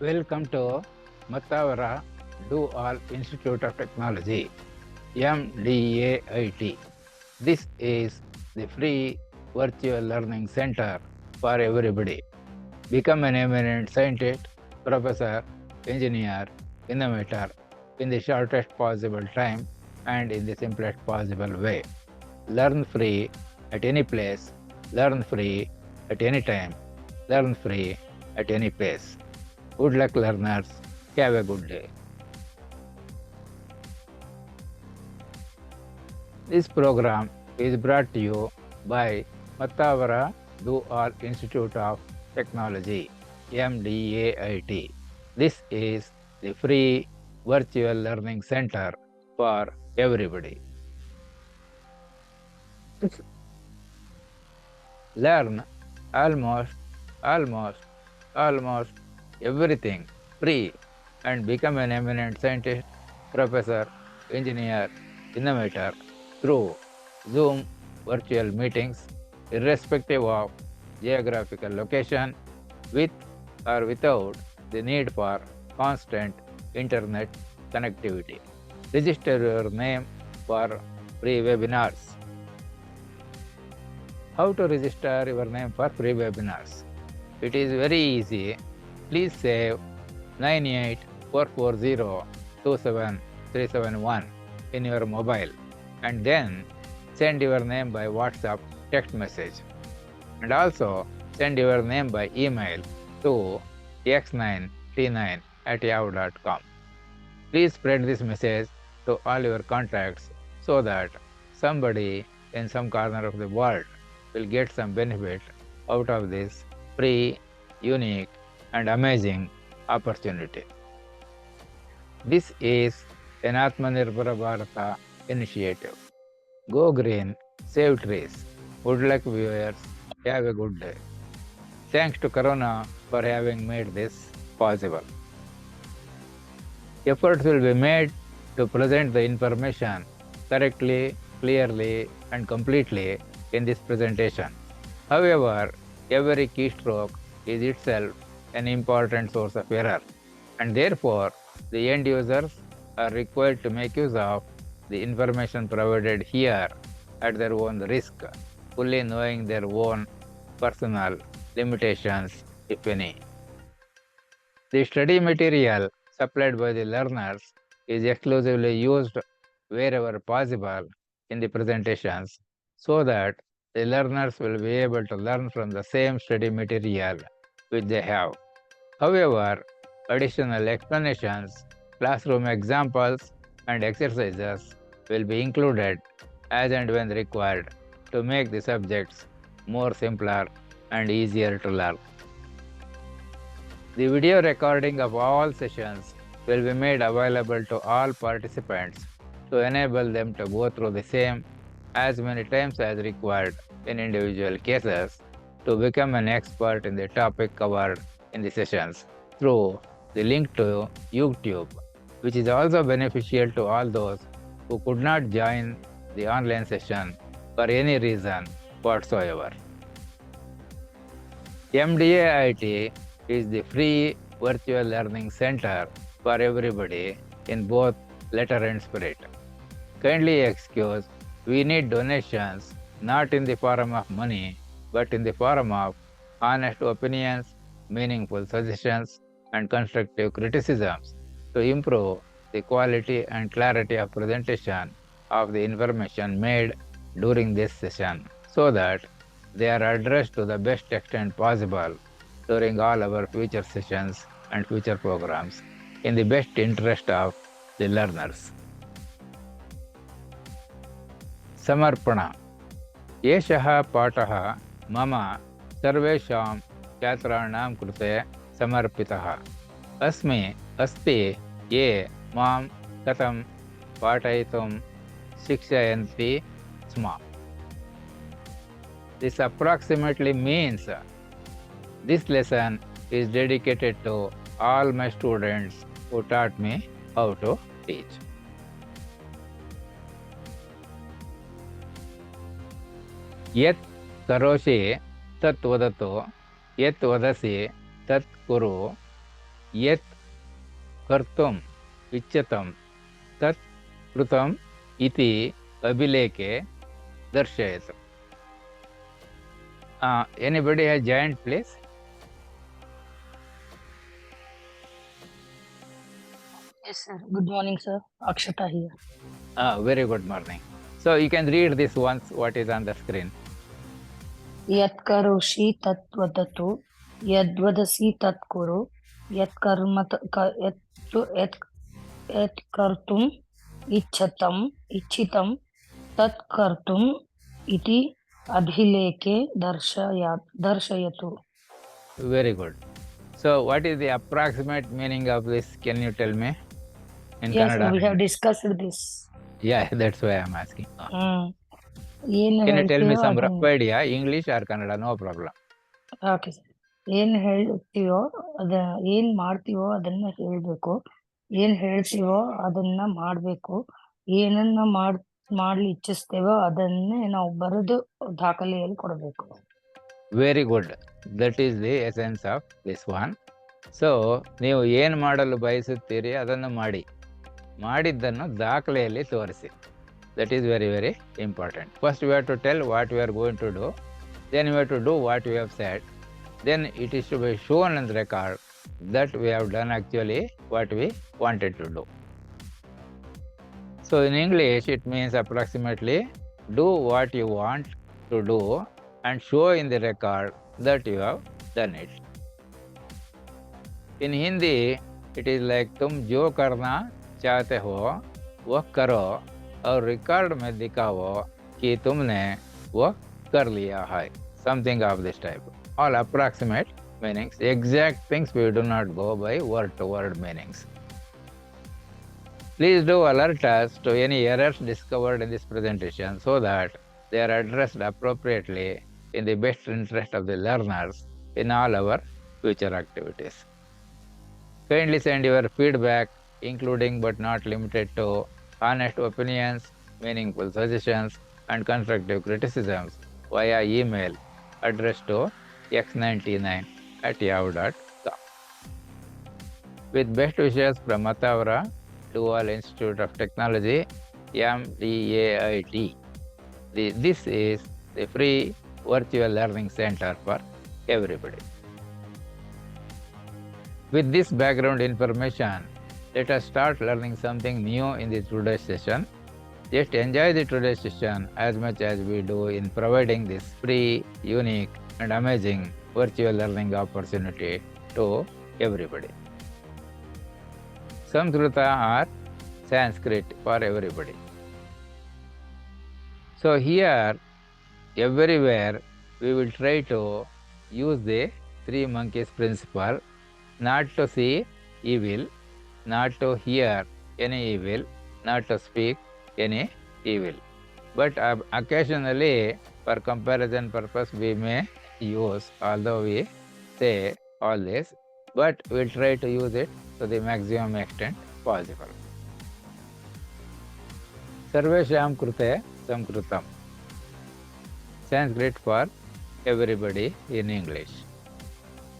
Welcome to Matavara Do All Institute of Technology, MDAIT. This is the free virtual learning center for everybody. Become an eminent scientist, professor, engineer, innovator in the shortest possible time and in the simplest possible way. Learn free at any place, learn free at any time, learn free at any pace. Good luck, learners. Have a good day. This program is brought to you by Mattavara Do All Institute of Technology, MDAIT. This is the free virtual learning center for everybody. Learn almost everything free and become an eminent scientist, professor, engineer, innovator through Zoom virtual meetings, irrespective of geographical location, with or without the need for constant internet connectivity. Register your name for free webinars. How to register your name for free webinars? It is very easy. Please save 98440-27371 in your mobile and then send your name by WhatsApp text message. And also send your name by email to x9t9@yahoo.com. Please spread this message to all your contacts so that somebody in some corner of the world will get some benefit out of this free, unique, and amazing opportunity. This is an Atmanirbhar Bharata initiative. Go green, save trees. Good luck, viewers. Have a good day. Thanks to Corona for having made this possible. Efforts will be made to present the information correctly, clearly, and completely in this presentation. However, every keystroke is itself an important source of error, and therefore the end users are required to make use of the information provided here at their own risk, fully knowing their own personal limitations, if any. The study material supplied by the learners is exclusively used wherever possible in the presentations so that the learners will be able to learn from the same study material which they have. However, additional explanations, classroom examples, and exercises will be included as and when required to make the subjects more simpler and easier to learn. The video recording of all sessions will be made available to all participants to enable them to go through the same as many times as required in individual cases to become an expert in the topic covered in the sessions through the link to YouTube, which is also beneficial to all those who could not join the online session for any reason whatsoever. MDAIT is the free virtual learning center for everybody in both letter and spirit. Kindly excuse, we need donations not in the form of money, but in the form of honest opinions, meaningful suggestions, and constructive criticisms to improve the quality and clarity of presentation of the information made during this session so that they are addressed to the best extent possible during all our future sessions and future programs in the best interest of the learners. Samarpana. एषः पाठः मम सर्वेषां छात्राणां कृते समर्पितः अस्ति ये मां कथं पाठयितुं शिक्षयन्ति स्म. This approximately means this lesson is dedicated to all my students who taught me how to teach. यत् करोषि तत् वदतु, यत् वदसि तत् कुरु, ಯತ್ ಕರ್ತುಂ ಇಚ್ಛತಂ ತತ್ ಕೃತಂ ಇತಿ ಅಭಿಲೇಖೆ ದರ್ಶಯತು. Anybody has joined, please? Yes, sir. Good morning, sir. Akshata here. Very good morning. So you can read this once, what is on the screen. Yat karoshi tat vadatu, yad vadasi tat kuru, yat kartum ichitam tat kartum iti abhileke darshayatu. Very good. So what is the approximate meaning of this? Can you tell me in Yes, Kannada? we have discussed this. Yeah, that's why I'm asking. ಏನು Can you tell me ಹೇಳ್ತೀವೋ some ಅದನ್ನ rough idea, English or Kannada? No problem. Okay sir. ಏನ್ ಹೇಳ್ತೀವೋ ಏನ್ ಮಾಡ್ತೀವೋ ಅದನ್ನ ಹೇಳ್ಬೇಕು, ಏನ್ ಹೇಳ್ತೀವೋ ಅದನ್ನ ಮಾಡ್ಬೇಕು, ಏನನ್ನ ಮಾಡ್ಲಿ ಇಚ್ಛಿಸ್ತೇವೋ ಅದನ್ನೇ ನಾವು ಬರೆದು ದಾಖಲೆಯಲ್ಲಿ ಕೊಡಬೇಕು. Very good. That is the essence of this one. So ನೀವು ಏನು ಮಾಡಲು ಬಯಸುತ್ತೀರಿ ಅದನ್ನು ಮಾಡಿದ್ದನ್ನು ದಾಖಲೆಯಲ್ಲಿ ತೋರಿಸಿ. That is very, very important. First we have to tell what we are going to do. Then we have to do what we have said. Then it is to be shown in the record that we have done actually what we wanted to do. So in English it means approximately do what you want to do and show in the record that you have done it. In Hindi it is like तुम जो करना चाहते हो वह करो और record में दिखाओ कि तुमने वह कर लिया है. Something of this type. All approximate meanings. Exact things we do not go by word to word meanings. Please do alert us to any errors discovered in this presentation so that they are addressed appropriately in the best interest of the learners in all our future activities. Kindly send your feedback, including but not limited to honest opinions, meaningful suggestions, and constructive criticisms via email addressed to x99@yahoo.com. With best wishes from Matavara Dual Institute of Technology, MDAIT. This is the free virtual learning center for everybody. With this background information, let us start learning something new in the today's session. Just enjoy the today's session as much as we do in providing this free, unique, and amazing virtual learning opportunity to everybody. Samskrita or Sanskrit for everybody. So here, everywhere, we will try to use the three monkeys principle. Not to see evil, not to hear any evil, not to speak any evil. But occasionally, for comparison purpose, we may use, although we say all this, but we'll try to use it to the maximum extent possible. Sarvesham krute samkritam. Sanskrit for everybody in English.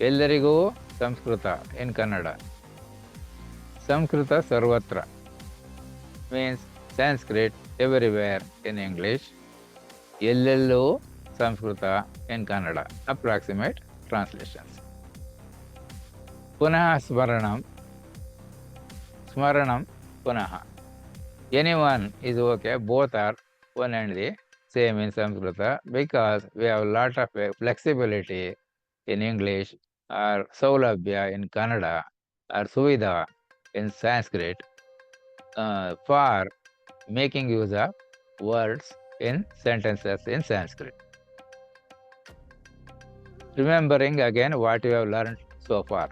ಎಲ್ಲರಿಗೂ Sanskrit in Kannada. Samskrita sarvatra means Sanskrit everywhere in English. ಎಲ್ಲೆಲ್ಲೂ Sanskrit in Kannada. Approximate translations. ಪುನಃ ಸ್ಮರಣಂ ಪುನಃ. Anyone is okay. Both are one and the same in Samskrita because we have a lot of flexibility in English, or Saulabhya in Kannada, or Suvidha in Sanskrit for making use of words in sentences in Sanskrit. Remembering again what you have learned so far.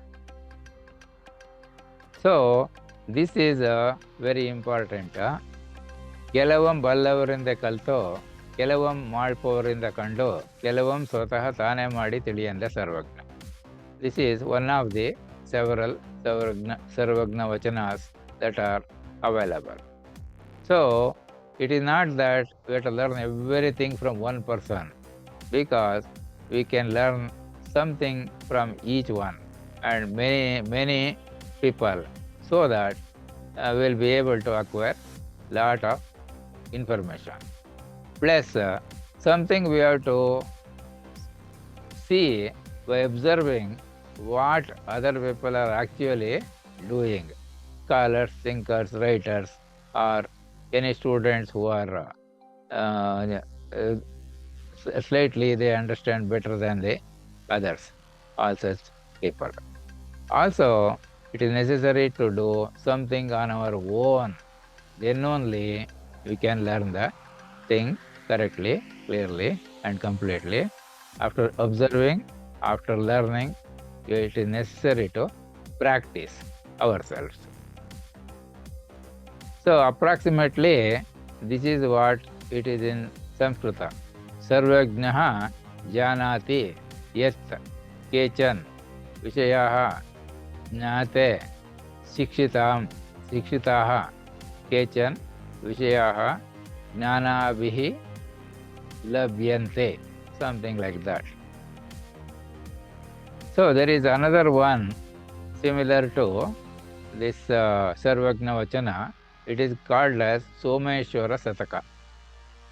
So, this is very important. ಕೆಲವಂ ಬಲ್ಲವರಿಂದ ಕಲಿತು ಕೆಲವಂ ಮಾಡ್ಪವರಿಂದ ಕಂಡು ಕೆಲವಂ ಸ್ವತಃ ತಾನೇ ಮಾಡಿ ತಿಳಿಯಂದ ಸರ್ವಜ್ಞ. This is one of the several sarvagna vachanas that are available. So, it is not that we have to learn everything from one person, because we can learn something from each one, and many people, so that we'll be able to acquire lot of information. Plus, something we have to see by observing what other people are actually doing. Scholars, thinkers, writers, or any students who are slightly they understand better than the others, all such people. Also, it is necessary to do something on our own. Then only we can learn the thing correctly, clearly, and completely. After observing, after learning, it is necessary to practice ourselves. So approximately this is what it is in Sanskrita. Sarvajnaha janati yat kechan vishayaha ज्ञाते शिक्षिताः केचन विषयाः ज्ञानाभिः लभ्यन्ते, something like that. So there is another one similar to this Sarvajna Vachana. It is called as Someshwara Sataka.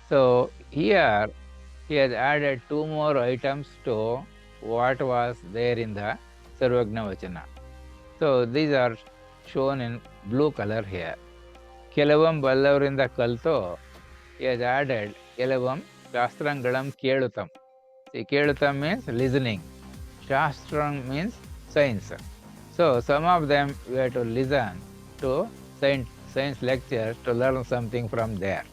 So here he has added 2 more items to what was there in the Sarvajna Vachana. So these are shown in blue color here. Kelavam Ballavarinda Kalto, he has added Kelavam Shastrangalam Kelutam. See, Kelutam means listening. Shastram means science. So some of them we have to listen to science lectures to learn something from there.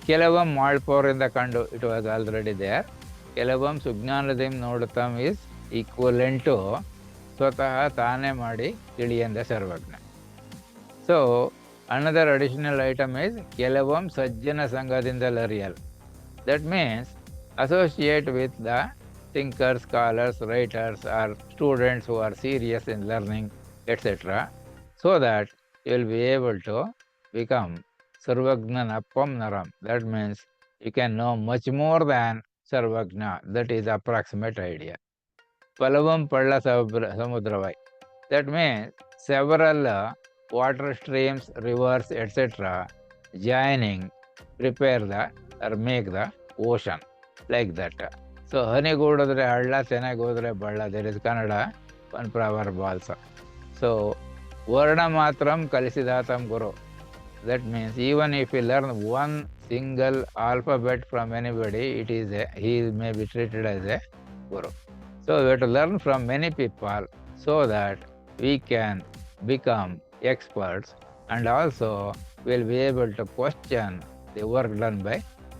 Kelavam Malporinda Kandu, it was already there. Kelavam Sugnanadim Nodatam is equivalent to ಸ್ವತಃ ತಾನೇ ಮಾಡಿ ತಿಳಿಯಂದ Sarvajna. So another additional item is ಕೆಲವಂ ಸಜ್ಜನ ಸಂಘದಿಂದ ಲರಿಯಲ್. That means associate with the thinkers, scholars, writers, or students who are serious in learning, etc., so that you will be able to become sarvagna appam naram. That means you can know much more than sarvagna. That is the approximate idea. Palavam Palla Samudravai. That means several water streams, rivers, etc. joining prepare the or make the ocean, like that. So ಹನಿಗೂಡಿದ್ರೆ ಹಳ್ಳ, ತೆನೆಗೋದ್ರೆ ಬಳ್ಳ. There is Kannada one proverb also. So Varna Matram Kalisidatam Guru. That means even if you learn one single alphabet from anybody, he may be treated as a guru. So we have to learn from many people so that we can become experts, and also we'll be able to question the work done by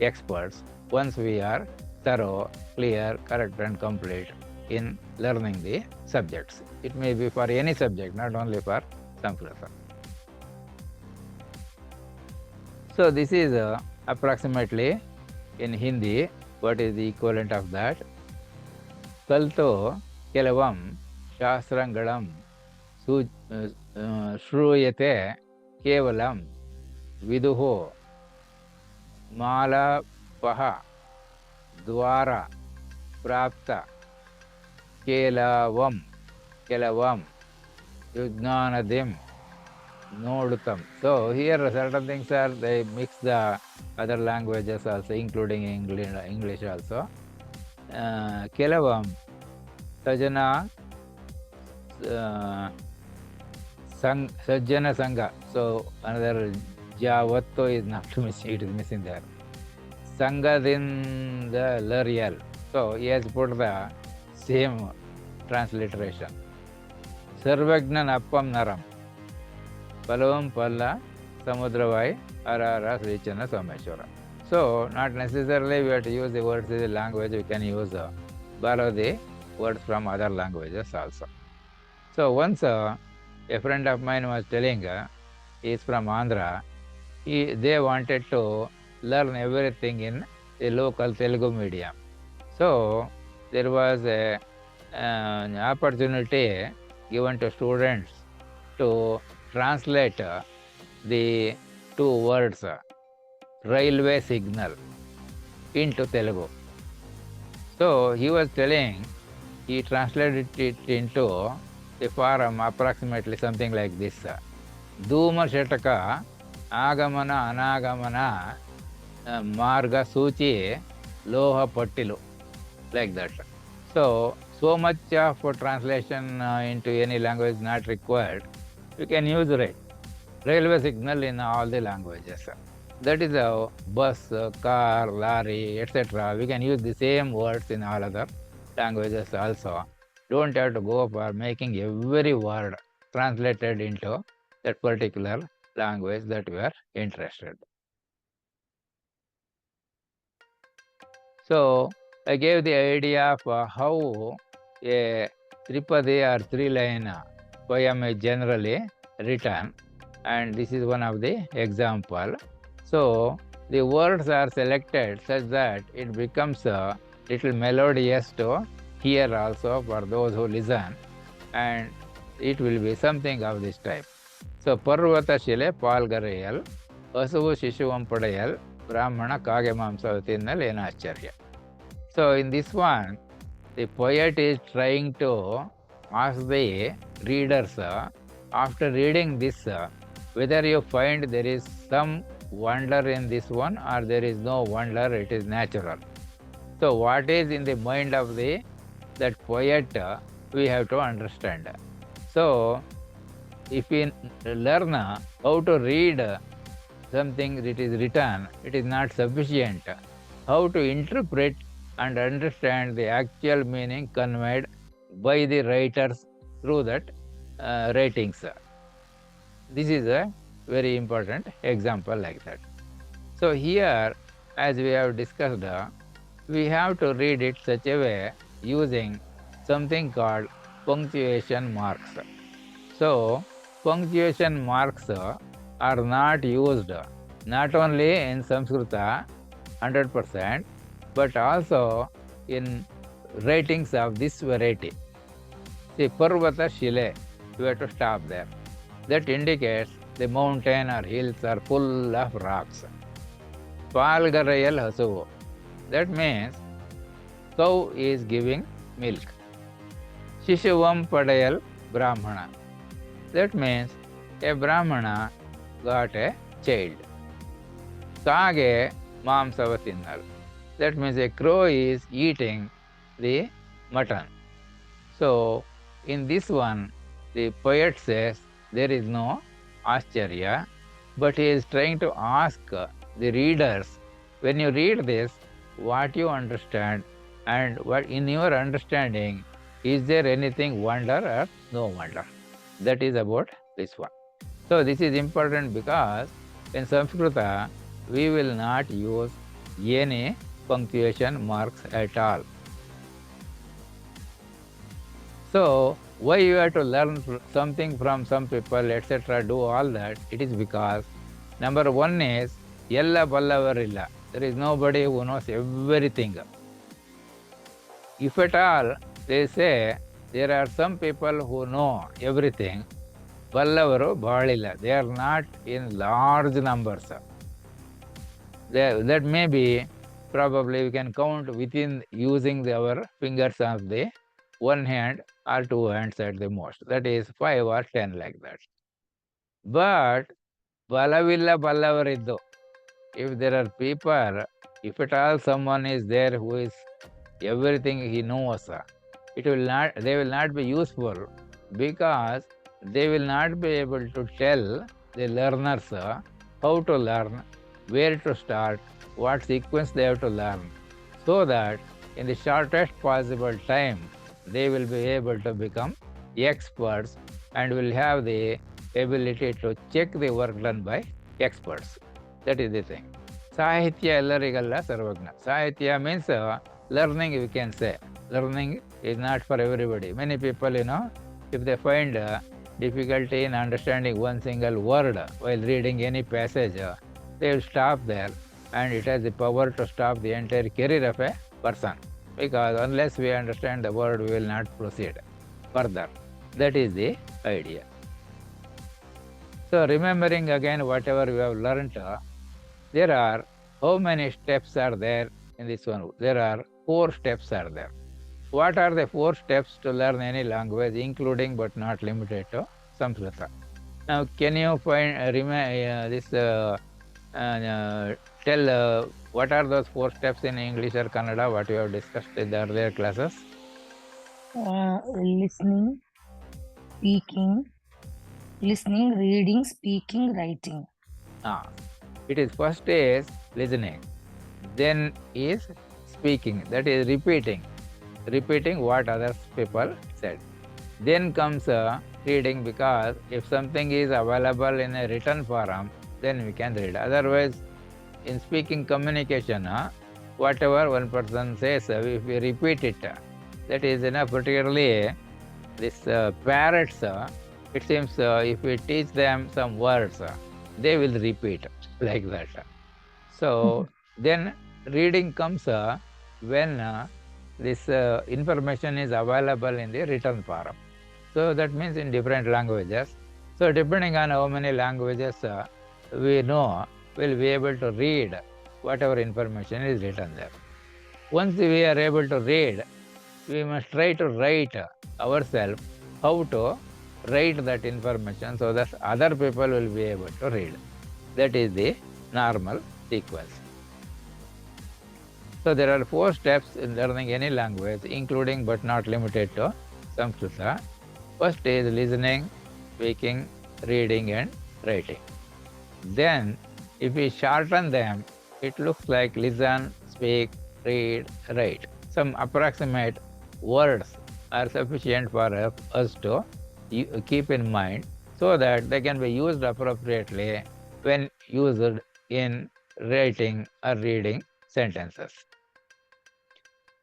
experts once we are thorough, clear, correct, and complete in learning the subjects. It may be for any subject, not only for Samskrita. So this is approximately in Hindi what is the equivalent of that. ಕಲ್ತೋ ಕೆಲವಂ ಶಾಸ್ತ್ರಂಗಳಂ ಶ್ರೂಯತೆ ಕೇವಲಂ ವಿದುಃ ಮಾಲಪಃ ದ್ವಾರ ಪ್ರಾಪ್ತ ಕೆಲವಂ ವಿಜ್ಞಾನದಿಂ ನೋಡುತ್ತಂ. So here certain things are, they mix the other languages also, including English also. Kelavam Sajana Sajjana Sangha. So another Javatto is not missing, it is missing there. Sangadinda Larial. So he has put the same transliteration. Sarvagnan Appam Naram. Palavam Palla Samudravai Arara Srichana Someshwara. So not necessarily we have to use the words in the language, we can use borrow the words from other languages also. So once a friend of mine was telling, he is from Andhra, they wanted to learn everything in the local Telugu medium. So there was an opportunity given to students to translate the 2 words railway signal into Telugu. So he was telling, he translated it into The form approximately something like this. Dhuma Shataka, Agamana, Anagamana, Marga Suchi, Loha Pattilu, like that. So much of translation into any language is not required. You can use railway signal in all the languages. That is how bus, car, lorry, etc. We can use the same words in all other languages also. Don't have to go for making every word translated into that particular language that we are interested. So I gave the idea of how a Tripadi or three-line poem is generally written, and this is one of the example. So the words are selected such that it becomes a little melodious to hear also for those who listen, and it will be something of this type. So Parvata Shile Palgarayal, Asuvu Shishuvam Padayal, Brahmana Kagemamsa Tinnal Enacharya. So in this one, the poet is trying to ask the readers, after reading this, whether you find there is some wonder in this one or there is no wonder, it is natural. So what is in the mind of that poet, we have to understand. So if we learn how to read something that is written, it is not sufficient. How to interpret and understand the actual meaning conveyed by the writers through that writings. This is a very important example like that. So here, as we have discussed, we have to read it such a way using something called punctuation marks. So punctuation marks are not used not only in Sanskrita 100%, but also in writings of this variety. See, Parvata Shile, you have to stop there. That indicates the mountain or hills are full of rocks. Palgarayal Hasuvu, that means cow is giving milk. Shishuvam Padayal Brahmana, that means a Brahmana got a child. Kage Mamsava Tinnal, that means a crow is eating the mutton. So in this one, the poet says there is no Ascharya, but he is trying to ask the readers, when you read this, what you understand, and what in your understanding, is there anything wonder or no wonder? That is about this one. So this is important because in Sanskrita, we will not use any punctuation marks at all. So why you have to learn something from some people, etc., do all that? It is because number one is Yella Ballavarilla. There is nobody who knows everything. If at all, they say there are some people who know everything, Ballavaru Bhalilla. They are not in large numbers. That may be, probably we can count within using our fingers of the one hand or two hands at the most. That is 5 or 10 like that. But Balavilla Ballavariddu, if there are people, if at all someone is there who is everything he knows, they will not be useful, because they will not be able to tell the learners how to learn, where to start, what sequence they have to learn, so that in the shortest possible time they will be able to become experts and will have the ability to check the work done by experts. That is the thing. Sahitya ellarigalla sarvagna. Sahitya means learning, we can say. Learning is not for everybody. Many people, if they find difficulty in understanding one single word while reading any passage, they will stop there, and it has the power to stop the entire career of a person, because unless we understand the word, we will not proceed further. That is the idea. So remembering again whatever we have learnt, there are how many steps are there in this one? There are 4 steps are there. what are the 4 steps to learn any language, including but not limited to Samskrita? Now, can you tell what are those 4 steps in English or Kannada, what you have discussed in the earlier classes? Listening, speaking, reading, speaking, writing. It is first is listening, then is speaking, that is repeating what other people said. Then comes reading, because if something is available in a written form, then we can read. Otherwise, in speaking communication, whatever one person says, if we repeat it, that is enough. Particularly this parrots, it seems if we teach them some words, they will repeat like that. So then reading comes when this information is available in the written form. So that means in different languages. So depending on how many languages we know, we'll be able to read whatever information is written there. Once we are able to read, we must try to write ourselves how to write that information so that other people will be able to read. That is the normal sequence. So there are 4 steps in learning any language, including but not limited to Sanskrit. First is listening, speaking, reading, and writing. Then, if we shorten them, it looks like listen, speak, read, write. Some approximate words are sufficient for us to keep in mind so that they can be used appropriately when used in writing or reading sentences.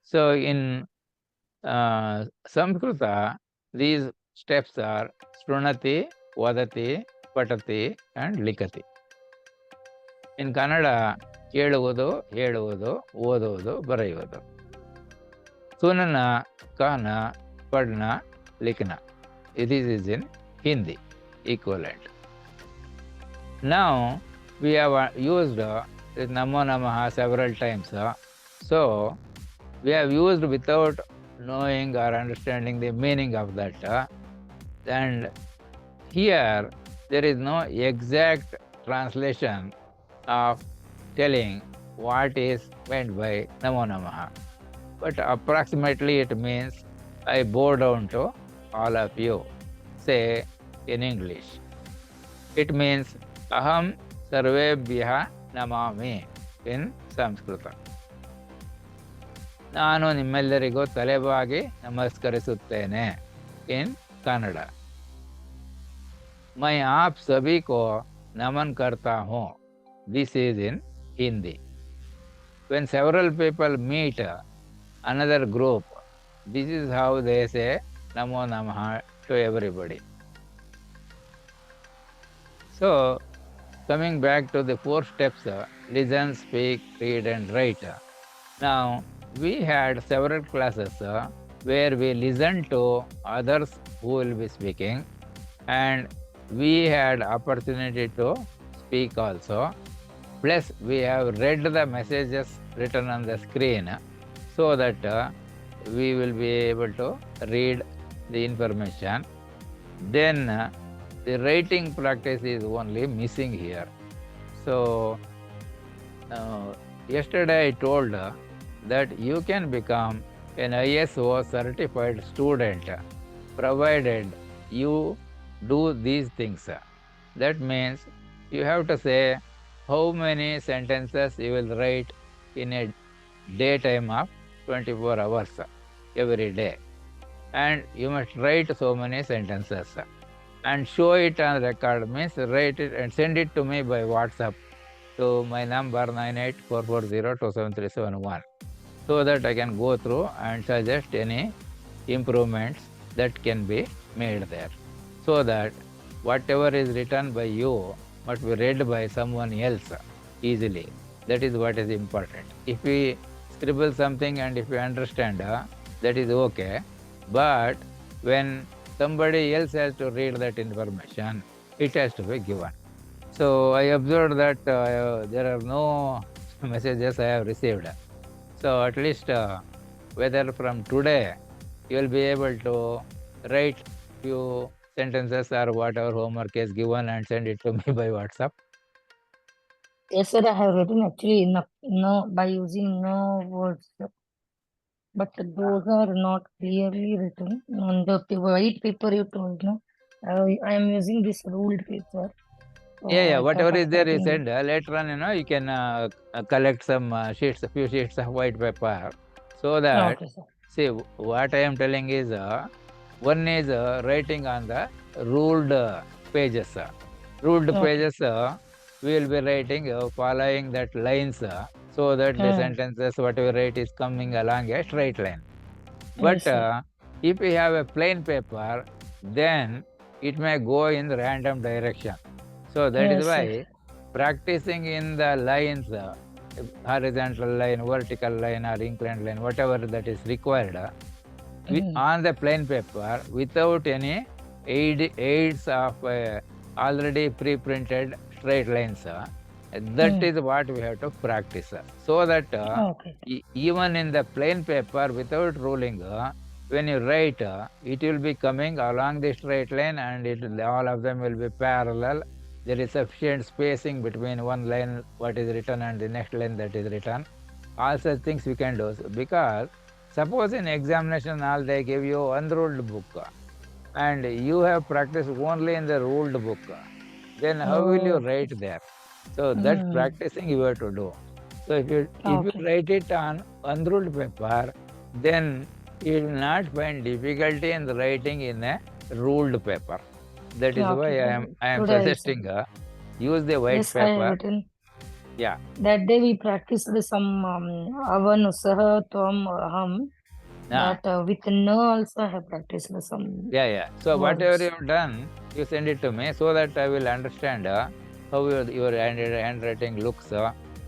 So, in Samskrita, these steps are Srunati, Vadati, Patati, and Likati. In Kannada, ಕೇಳುವುದು, ಹೇಳುವುದು, ಓದುವುದು, ಬರೆಯುವುದು. ಸುನನ, Kana, ಪಡ್ನ, ಲಿಖನ. This is in Hindi equivalent. Now, we have used Namo Namaha several times. So, we have used without knowing or understanding the meaning of that. And here, there is no exact translation of telling what is meant by Namo Namaha. But approximately it means, I bow down to all of you. Say in English. It means, Aham Sarvebhya Namami in Sanskrit. ನಾನು ನಿಮ್ಮೆಲ್ಲರಿಗೂ ತಲೆಬಾಗಿ ನಮಸ್ಕರಿಸುತ್ತೇನೆ in Kannada. मैं आप सभी को नमन करता हूँ. This is in Hindi. When several people meet another group, this is how they say Namo Namaha to everybody. So, coming back to the 4 steps, listen, speak, read, and write. Now, we had several classes where we listened to others who will be speaking, and we had opportunity to speak also. Plus, we have read the messages written on the screen so that we will be able to read the information. Then, the writing practice is only missing here. So, yesterday I told that you can become an ISO certified student provided you do these things. That means you have to say how many sentences you will write in a daytime of 24 hours every day. And you must write so many sentences. And show it on record, means write it and send it to me by WhatsApp to my number 9844027371, so that I can go through and suggest any improvements that can be made there, so that whatever is written by you must be read by someone else easily. That is what is important. If we scribble something and if we understand, that is okay. But when somebody else has to read that information, it has to be given. So I observed that there are no messages I have received. So at least whether from today you will be able to write few sentences or whatever homework is given and send it to me by WhatsApp. Yes, sir. I have written actually no by using no words, but those are not clearly written on the white paper. You told no. I am using this ruled paper. So Yeah, I whatever thought of is there, you writing send. Later on, you can collect some sheets, a few sheets of white paper, so it. that, Okay, sir. see, what I am telling is, one is writing on the ruled pages. Ruled Okay. pages, we will be writing following that lines, so that the sentences, whatever write is coming along a straight line. But Yes, sir. if we have a plain paper, then it may go in the random direction. So that is Yes, sir. why practicing in the lines, horizontal line, vertical line, or inclined line, whatever that is required, on the plain paper without any aids of already pre-printed straight lines. That is what we have to practice, so that Okay. even in the plain paper without ruling, when you write, it will be coming along the straight line, and all of them will be parallel. There is sufficient spacing between one line what is written and the next line that is written. All such things we can do, because suppose in examination all they give you unruled book, and you have practiced only in the ruled book, then how will you write there? So that practicing you have to do. So if you Okay. write it on unruled paper, then you will not find difficulty in the writing in a ruled paper. That is why Okay. I am Today I will suggesting use the white Yes, I have paper. written. Yeah. That day we practiced some avan saha tvam aham. Ah. That with no also I have practiced some Yeah. So whatever words. you have done, you send it to me, so that I will understand how your handwriting looks,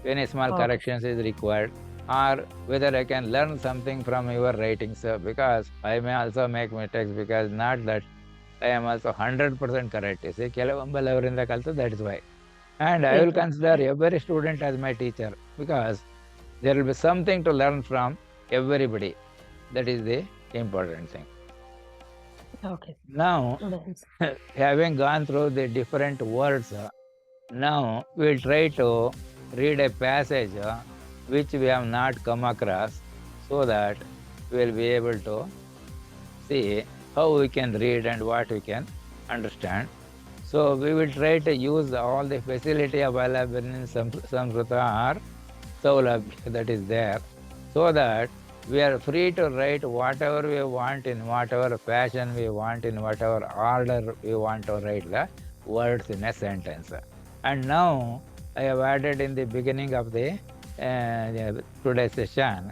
any small Okay. corrections is required, or whether I can learn something from your writings, because I may also make mistakes, because not that I am also 100% correct. See, ಕೆಲವೊಂಬಲ್ಲಿ ಅವರಿಂದ ಕಲಿತು, that is why. And I will consider every student as my teacher, because there will be something to learn from everybody. That is the important thing. Okay. Now, Today I will having gone through the different words, now we'll try to read a passage which we have not come across, so that we'll be able to see how we can read and what we can understand. So we will try to use all the facility available in Samskrita or Saulabhya that is there, so that we are free to write whatever we want, in whatever fashion we want, in whatever order we want to write the words in a sentence. And now I have added in the beginning of the today's session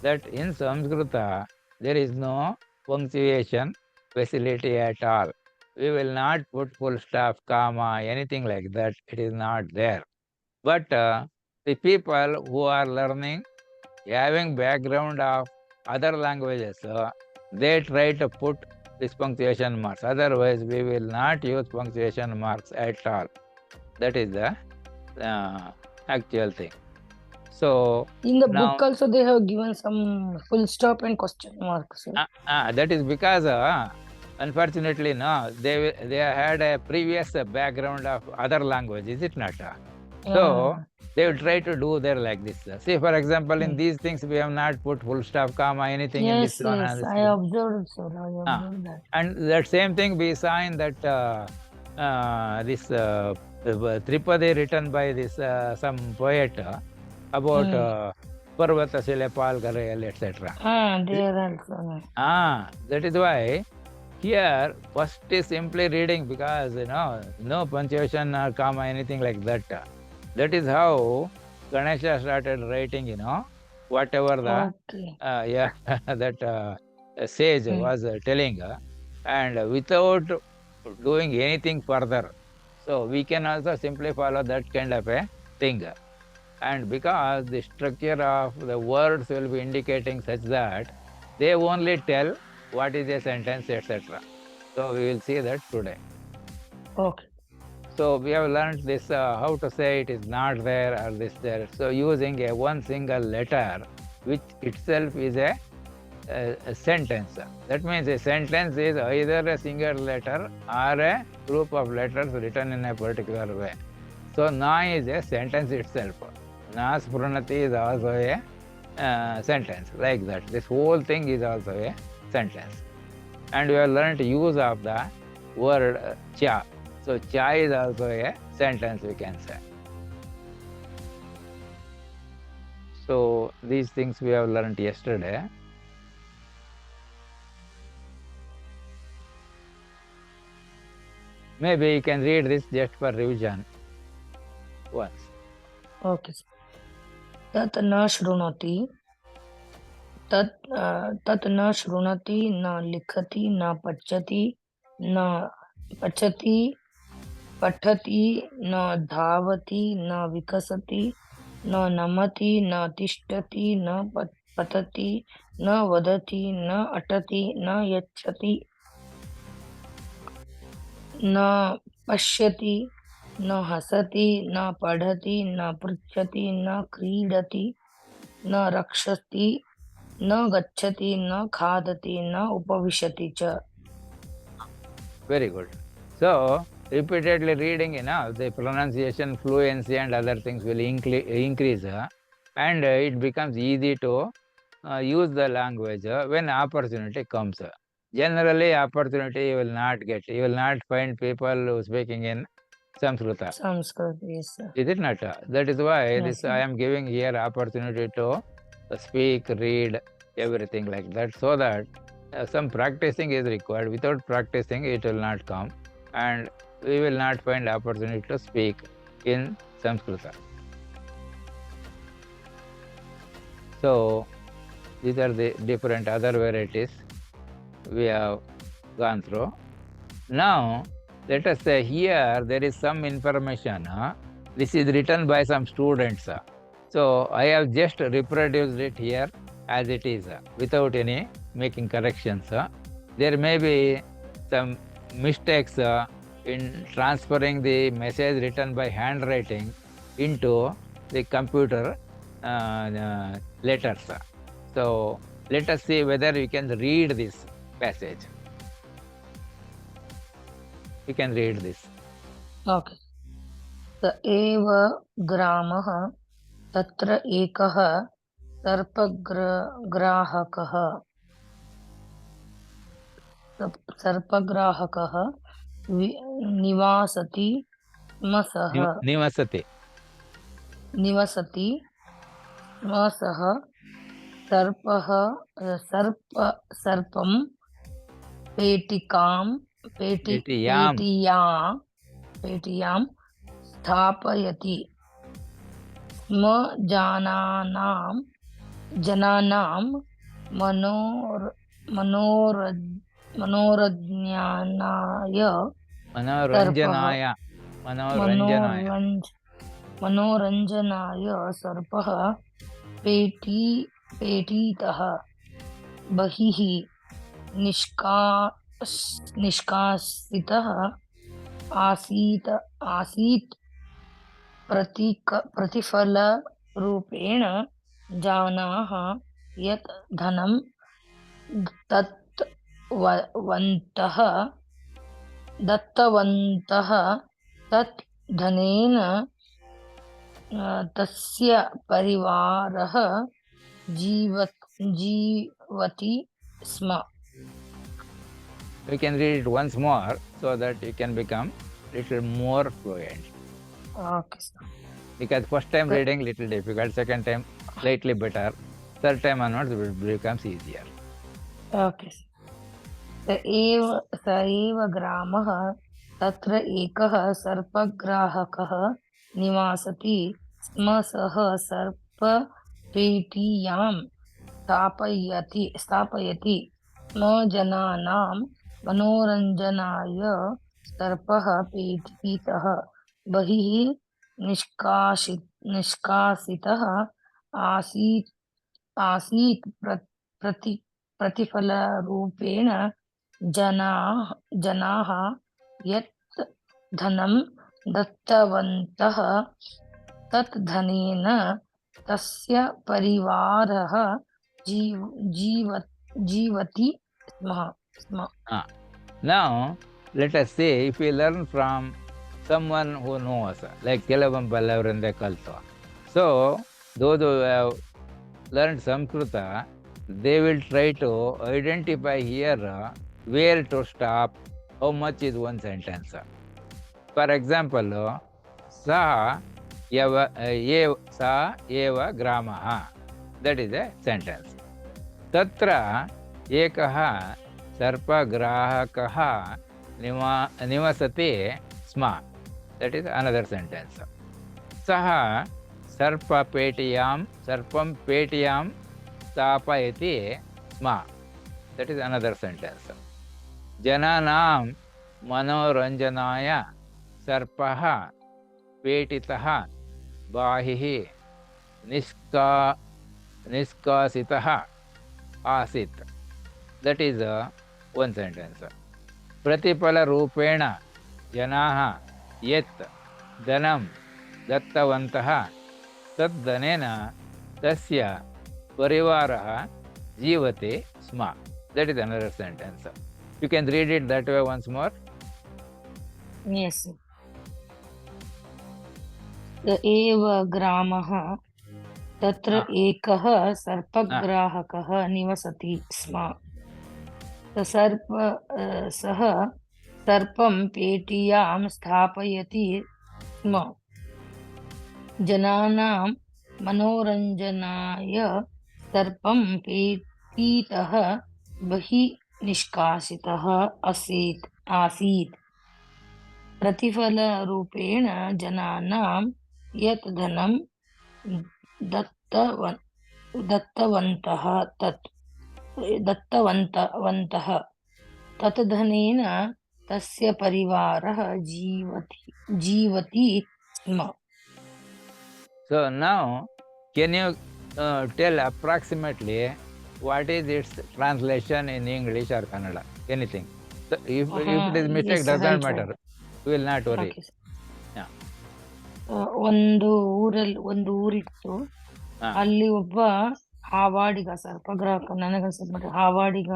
that in Samskrita there is no punctuation facility at all. We will not put full stop, comma, anything like that. It is not there. But the people who are learning, having background of other languages, they try to put this punctuation marks. Otherwise, we will not use punctuation marks at all. That is the actual thing. So in the now, book also they have given some full stop and question marks. that is because unfortunately, no, they had a previous background of other language, is it not? So they will try to do there like this. See, for example, in these things we have not put full stop, comma, anything in this one. Yes, I observed, sir. I observed that. And that same thing we saw in that this Tripadi written by this some poet about Parvata Silepal Garayal, etc. There also. That is why here first is simply reading, because no punctuation or comma, anything like that. That is how Ganesha started writing, whatever the that sage was telling, and without doing anything further. So we can also simply follow that kind of a thing. And because the structure of the words will be indicating such that they only tell what is a sentence, etc. So we will see that today. Okay. So we have learned this, how to say it is not there or this there. So using a one single letter, which itself is a a sentence. That means a sentence is either a single letter or a group of letters written in a particular way. So na is a sentence itself. Na spurnati is also a sentence, like that. This whole thing is also a sentence. And we have learnt use of the word cha. So cha is also a sentence, we can say. So these things we have learnt yesterday. Maybe you can read this just for revision once. Okay. तत् न शृणोति, तत् न शृणोति, न लिखति, न पठति, पठति, न धावति, न विकसति, न नमति, न तिष्ठति, न पतति, न वदति, न अटति, न यच्छति, न पश्यति, न हसति, न पढ़ति, न पृच्छति, न क्रीडति, न रक्षति, न गच्छति, न खादति, न उपविशति च. Very good. So repeatedly reading, the pronunciation, fluency and other things will increase, and it becomes easy to use the language when opportunity comes. Generally, opportunity you will not get. You will not find people who speaking in Samskrita. Sanskrit, yes, sir. Is it not? That is why Yes, this sir. I am giving here opportunity to speak, read, everything like that, so that some practicing is required. Without practicing, it will not come, and we will not find opportunity to speak in Samskrita. So these are the different other varieties we have gone through. Now let us say here there is some information. This is written by some students. So I have just reproduced it here as it is, without any making corrections. There may be some mistakes in transferring the message written by handwriting into the computer letters. So let us see whether we can read this passage. You can read this. Okay. स एव ग्रामः तत्र एकः सर्पग्राहकः निवासति स्म सः निवसति स्म सः सर्पं पेटियां स्थापयति स्म जनानां मनोरञ्जनाय सर्पः पेटितः बहिः निष्कासितः आसीत् प्रतिफलरूपेण जनाः यत् धनं दत्तवन्तः तत् धनेन तस्य परिवारः जीवति स्म. We can read it once more so that you can become little more fluent. Okay, sir. Because first time reading little difficult, second time slightly better, third time onwards it becomes easier. Okay. स एव ग्रामः तत्र एकः सर्पग्राहकः निवासति स्म सः सर्पपेटियां स्थापयति स्म जनानां मनोरञ्जनाय सर्पः पेटितः बहिः निष्कासितः आसीत् प्रतिफलरूपेण जनाः यत् धनं दत्तवन्तः तत् धनेन तस्य परिवारः जीवति स्म. Now, let us say if we learn from someone who knows, like Kelavam Ballavrinda Kalpa. So, those who have learned Samskrita, they will try to identify here where to stop, how much is one sentence. For example, sa eva gramaha. That is a sentence. Tatra ekaha सर्पग्राहकः निवसति स्म. That is another sentence. सः सर्पं पेटियां स्थापयति स्म. That is another sentence. जनानां मनोरञ्जनाय सर्पः पेटितः बाहिः निष्कासितः आसीत्. That is one sentence. प्रतिफलरूपेण जनाः यत् धनं दत्तवन्तः तत् धनेन तस्य परिवारः जीवति स्म. That is another sentence. You can read it that way once more. Yes. एव ग्रामः तत्र एकः सर्पग्राहकः निवसति स्म. सः सर्पं पेटियां स्थापयति स्म. जनानां मनोरञ्जनाय सर्पं पेटीतः बहिः निष्कासितः आसीत्. प्रतिफलरूपेण जनानां यत् धनं दत्तवन्तः तत् धनेन तस्य परिवारः जीवति स्म. So now, can you tell approximately what is its translation in English or Kannada? Anything. So if it is mistake, yes, doesn't matter. We will not worry. Okay. ಒಂದು ಊರಿತ್ತು. ಅಲ್ಲಿ ಒಬ್ಬ ಹಾವಾಡಿಗ ಸರ್ಪಗ್ರಾಹಕ ನನಗನ್ಸಿದ್ಬಿಟ್ಟು ಹಾವಾಡಿಗ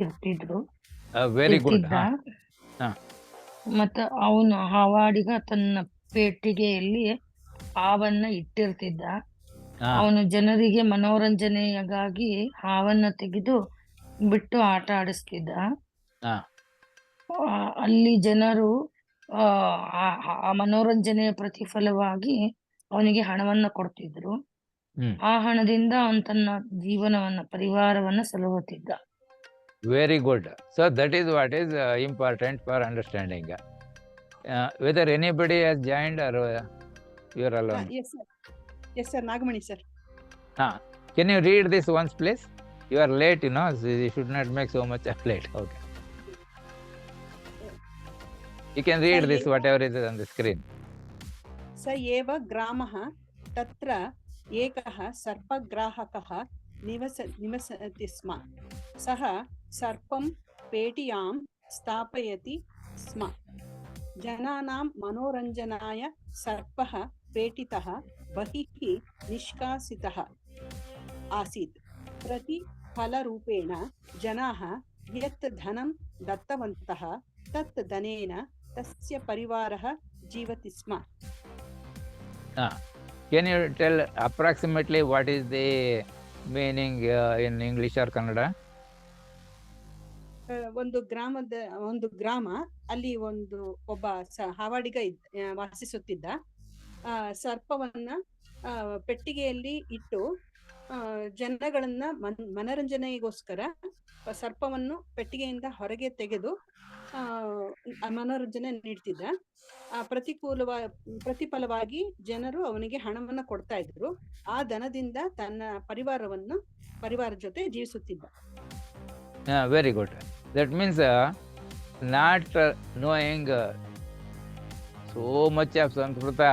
ಇರ್ತಿದ್ರು. Very good. ಮತ್ತ ಅವನು ಹಾವಾಡಿಗ ತನ್ನ ಪೆಟ್ಟಿಗೆಯಲ್ಲಿ ಹಾವನ್ನ ಇಟ್ಟಿರ್ತಿದ್ದ. ಅವನು ಜನರಿಗೆ ಮನೋರಂಜನೆಗಾಗಿ ಹಾವನ್ನ ತೆಗೆದು ಬಿಟ್ಟು ಆಟ ಆಡಿಸ್ತಿದ್ದ. ಅಲ್ಲಿ ಜನರು ಆ ಮನೋರಂಜನೆಯ ಪ್ರತಿಫಲವಾಗಿ ಅವನಿಗೆ ಹಣವನ್ನ ಕೊಡ್ತಿದ್ರು. ಆ ಹಣದಿಂದ ಅವನು ತನ್ನ ಜೀವನವನ್ನ ಪರಿವಾರವನ್ನ ಸಲಹುತ್ತಿದ್ದ. Very good. So that is what is important for understanding. Whether anybody has joined or you are alone? Yes sir, Nagamani sir. Can you read this once please? You are late, you know, so you should not make so much of late. Okay. You can read this whatever is on the screen. स एव ग्रामः तत्र एकः सर्पग्राहकः निवसति स्म. सः सर्पं पेटियां स्थापयति स्म. जनानां मनोरञ्जनाय सर्पः पेटितः बहिः निष्कासितः आसीत्. प्रतिफलरूपेण जनाः यत् धनं दत्तवन्तः तत् धनेन तस्य परिवारः जीवति स्म. Can you tell approximately what is the meaning in English or Kannada? ಒಂದು ಗ್ರಾಮ, ಅಲ್ಲಿ ಒಬ್ಬ ಹಾವಾಡಿಗ ವಾಸಿಸುತ್ತಿದ್ದ. ಸರ್ಪವನ್ನ ಪೆಟ್ಟಿಗೆಯಲ್ಲಿ ಇಟ್ಟು ಜನಗಳನ್ನ ಮನರಂಜನೆಗೋಸ್ಕರ ಸರ್ಪವನ್ನು ಪೆಟ್ಟಿಗೆಯಿಂದ ಹೊರಗೆ ತೆಗೆದು ಮನೋರಂಜನೆ ನೀಡ್ತಿದ್ದ. ಪ್ರತಿಫಲವಾಗಿ ಜನರು ಅವನಿಗೆ ಹಣವನ್ನ ಕೊಡ್ತಾ ಇದ್ರು. ಆ ಧನದಿಂದ ತನ್ನ ಪರಿವಾರ ಜೊತೆ ಜೀವಿಸುತ್ತಿದ್ದ. Very good. That means not knowing so much of Sanskrita,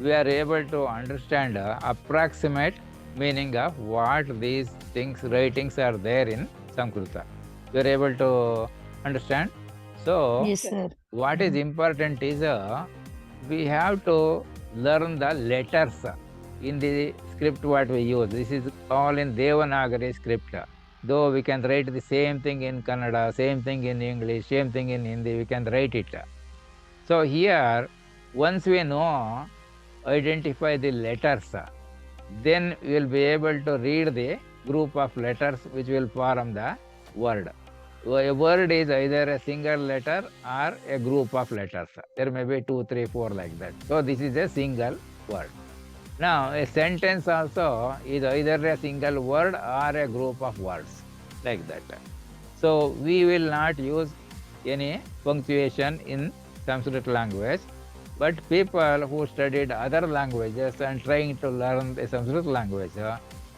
we are able to understand approximate meaning of what these things, writings are there in Sanskrita. You are able to understand? So, Yes sir. what is important is we have to learn the letters in the script what we use. This is all in Devanagari script. though we can write the same thing in Kannada, same thing in English, same thing in Hindi, we can write it. So here, once we know, identify the letters, then we will be able to read the group of letters which will form the word. A word is either a single letter or a group of letters. There may be 2, 3, 4 like that. So this is a single word. Now a sentence also is either a single word or a group of words like that. So we will not use any punctuation in Sanskrit language, but people who studied other languages and trying to learn the Sanskrit language,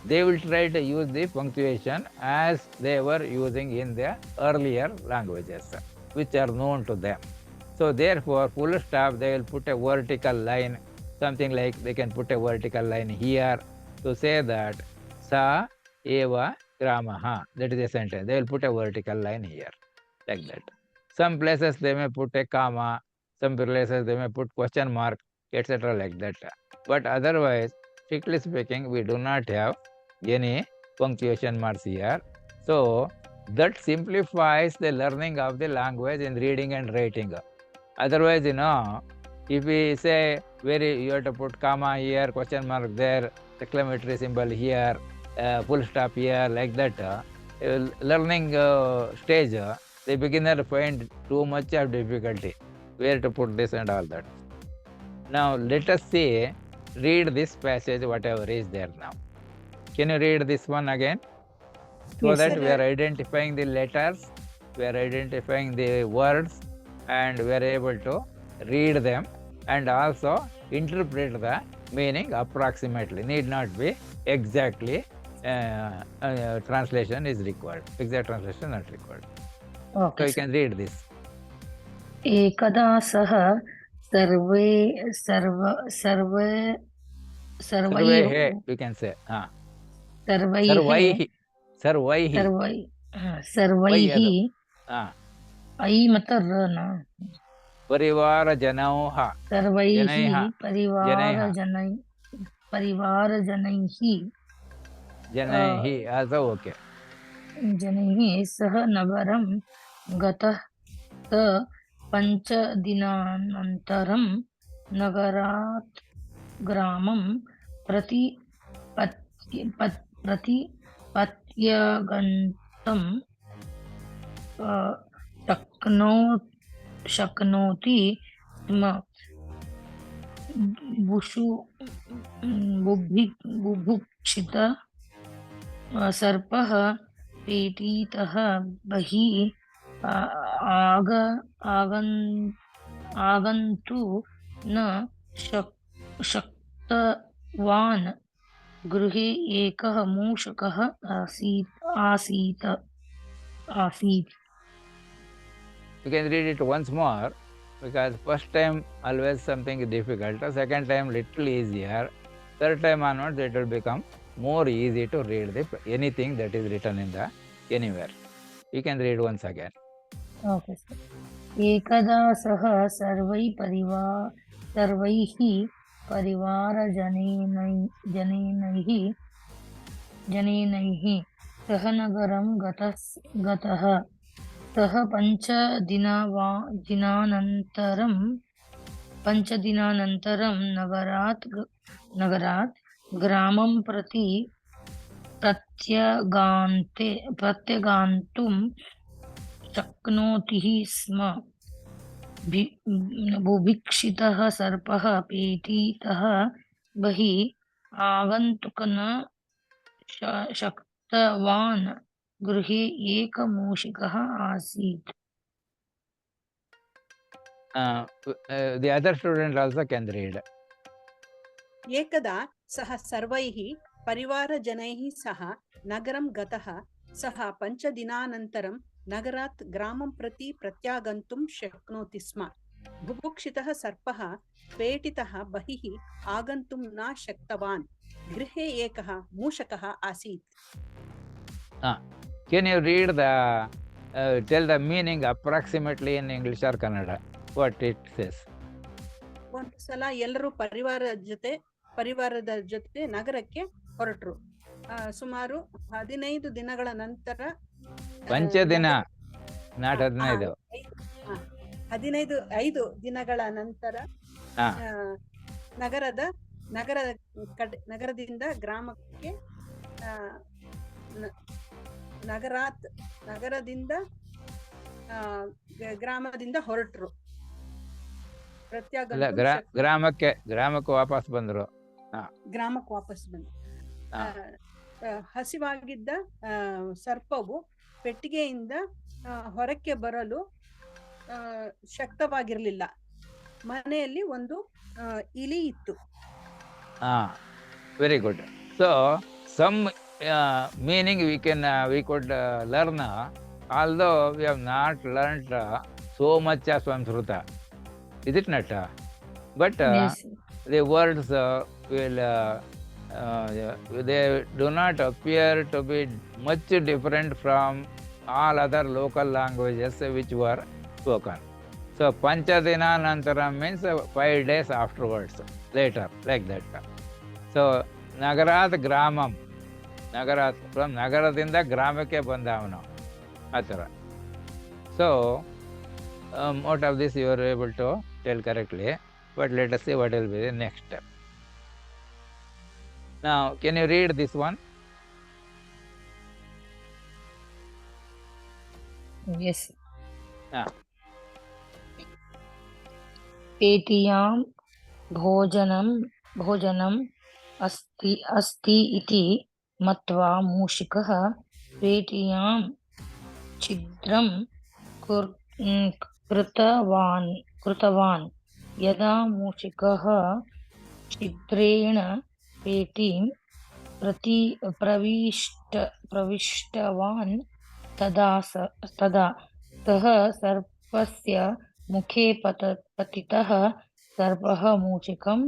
they will try to use the punctuation as they were using in their earlier languages, which are known to them. So therefore, full stop, they will put a vertical line, something like they can put a vertical line here to say that sa eva gramaha. That is a sentence. They will put a vertical line here, like that. Some places they may put a comma, some places they may put question mark, etc. like that. But otherwise, strictly speaking, we do not have any punctuation marks here. So that simplifies the learning of the language in reading and writing. Otherwise, if we say you have to put comma here, question mark there, exclamatory symbol here, full stop here, like that, learning stage, the beginner find too much of difficulty where to put this and all that. Now let us see, read this passage, whatever is there now. Can you read this one again? So Yes, that sir. we are identifying the letters, we are identifying the words, and we are able to read them and also interpret the meaning approximately. Need not be exactly translation is required. Exact translation not required. So Okay, you sir. can read this. एकदा सः सर्वैः Sarvaihi, you can say. Sarvaihi. सर्वैः ऐ मतलब र ना परिवारजनौः सर्वैः जनैः परिवारजनैः also okay. जनैः सह नगरं गतः स 5 दिनानन्तरं नगरात् ग्रामं प्रत्यगन्तुं शक्नोति स्म। बुभुक्षित सर्पः पेटीतः बहिः आगन्तुं न शक्तवान्। गृहे एकः मूषकः आसीत्। You can read it once more, because first time always something difficult, second time little easier, third time onwards it will become more easy to read anything that is written in the anywhere. You can read once again. Okay, sir. एकदा सः सर्वैः परिवारजनैः सह नगरं गतः। सः 5 दिनानन्तरं नगरात् ग्रामं प्रति प्रत्यगान्तुं शक्नोति स्म। बुभुक्षितः सर्पः पेटीतः बहिः आगन्तुं न शक्तवान्। गृहे एकः मूषकः आसीत्। The other student also can read. एकदा सः सर्वैः परिवारजनैः सह नगरं गतः। सः 5 दिनानन्तरं नगरात् ग्रामं प्रति प्रत्यागन्तुं शक्नोति स्म। बुभुक्षितः सर्पः पेटितः बहिः आगन्तुं न शक्तवान्। गृहे एकः मूषकः आसीत्। Can you read tell the meaning approximately in English or Kannada, what it says? ಒಂದು ಸಲ ಎಲ್ಲರೂ ಪರಿವಾರದ ಜೊತೆ ನಗರಕ್ಕೆ ಹೊರಟರು. ಸುಮಾರು 15 ದಿನಗಳ ನಂತರ ಪಂಚದಿನ, ನಾಟ್ ಹಾ, 15. 5 ದಿನಗಳ ನಂತರ ಹಾ, ನಗರದಿಂದ ಗ್ರಾಮಕ್ಕೆ ನಗರದಿಂದ ಗ್ರಾಮದಿಂದ ಹೊರಟರು. ಇಲ್ಲ, ಗ್ರಾಮಕ್ಕೆ ವಾಪಸ್ ಬಂದ್ರು. ಗ್ರಾಮಕ್ಕೆ ವಾಪಸ್ ಬಂದ್ರು. ಹಸಿವಾಗಿದ್ದ ಸರ್ಪವು ಪೆಟ್ಟಿಗೆಯಿಂದ ಹೊರಕ್ಕೆ ಬರಲು ಶಕ್ತವಾಗಿರಲಿಲ್ಲ. ಮನೆಯಲ್ಲಿ ಒಂದು ಇಲಿ ಇತ್ತು. Very good. So some meaning we could learn, although we have not learned so much as Samskrita. Is it not? But Yes. the words will they do not appear to be much different from all other local languages which were spoken. So Panchadina Nantara means 5 days afterwards, later, like that. So Nagarat Gramam, from ನಗರದಿಂದ ಗ್ರಾಮಕ್ಕೆ ಬಂದ ಅವನು, ಆ ಥರ. So out of this you are able to tell correctly, but let us see what will be the next step. Now can you read this one? Yes. पेटियां भोजनम् अस्ति इति मत्वा मूषिकः पेटियां छिद्रं कृतवान्. यदा मूषिकः छिद्रेण पेटीं प्रविष्टवान् तदा सः सर्पस्य मुखे पतितः. सर्पः मूषिकं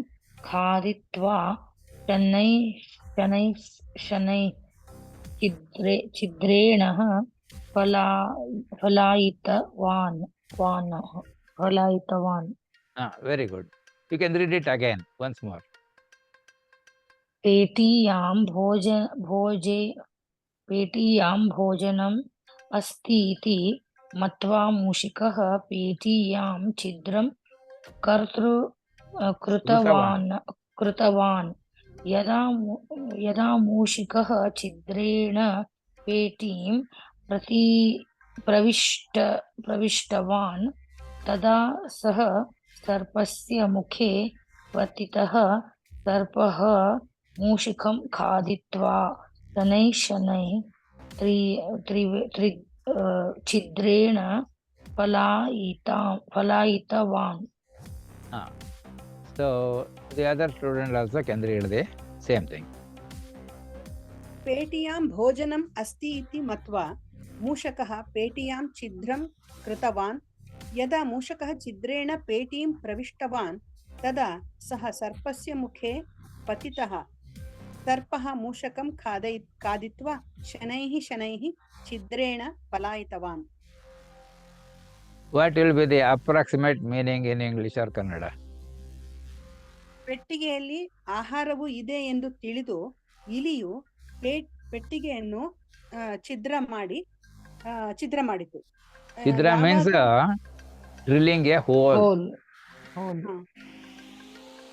खादित्वा शनैः छिद्रेण पलायितवान्. Very good. You can read it again once more. पेटियां भोजनम् अस्ति इति मत्वा मूषिकः पेटियां छिद्रं कृतवान्. यदा मूषिकः छिद्रेण पेटीं प्रविष्टवान् तदा सः सर्पस्य मुखे पतितः. सर्पः मूषिकं खादित्वा शनैः छिद्रेण पलायितवान्. So the other student also can read the same thing. पेटियां भोजनम् अस्ति इति मत्वा मूषकः पेटियां छिद्रं कृतवान्. यदा मूषकः छिद्रेण पेटीं प्रविष्टवान् तदा सः सर्पस्य मुखे पतितः. सर्पः मूषकं खादित्वा शनैः छिद्रेण पलायितवान्. What will be the approximate meaning in English or Kannada? ಪೆಟ್ಟಿಗೆಯಲ್ಲಿ ಆಹಾರವು ಇದೆ ಎಂದು ತಿಳಿದು ಇಲಿಯು ಪೆಟ್ಟಿಗೆಯನ್ನು ಛಿದ್ರ ಮಾಡಿತು. Chidra means drilling a hole.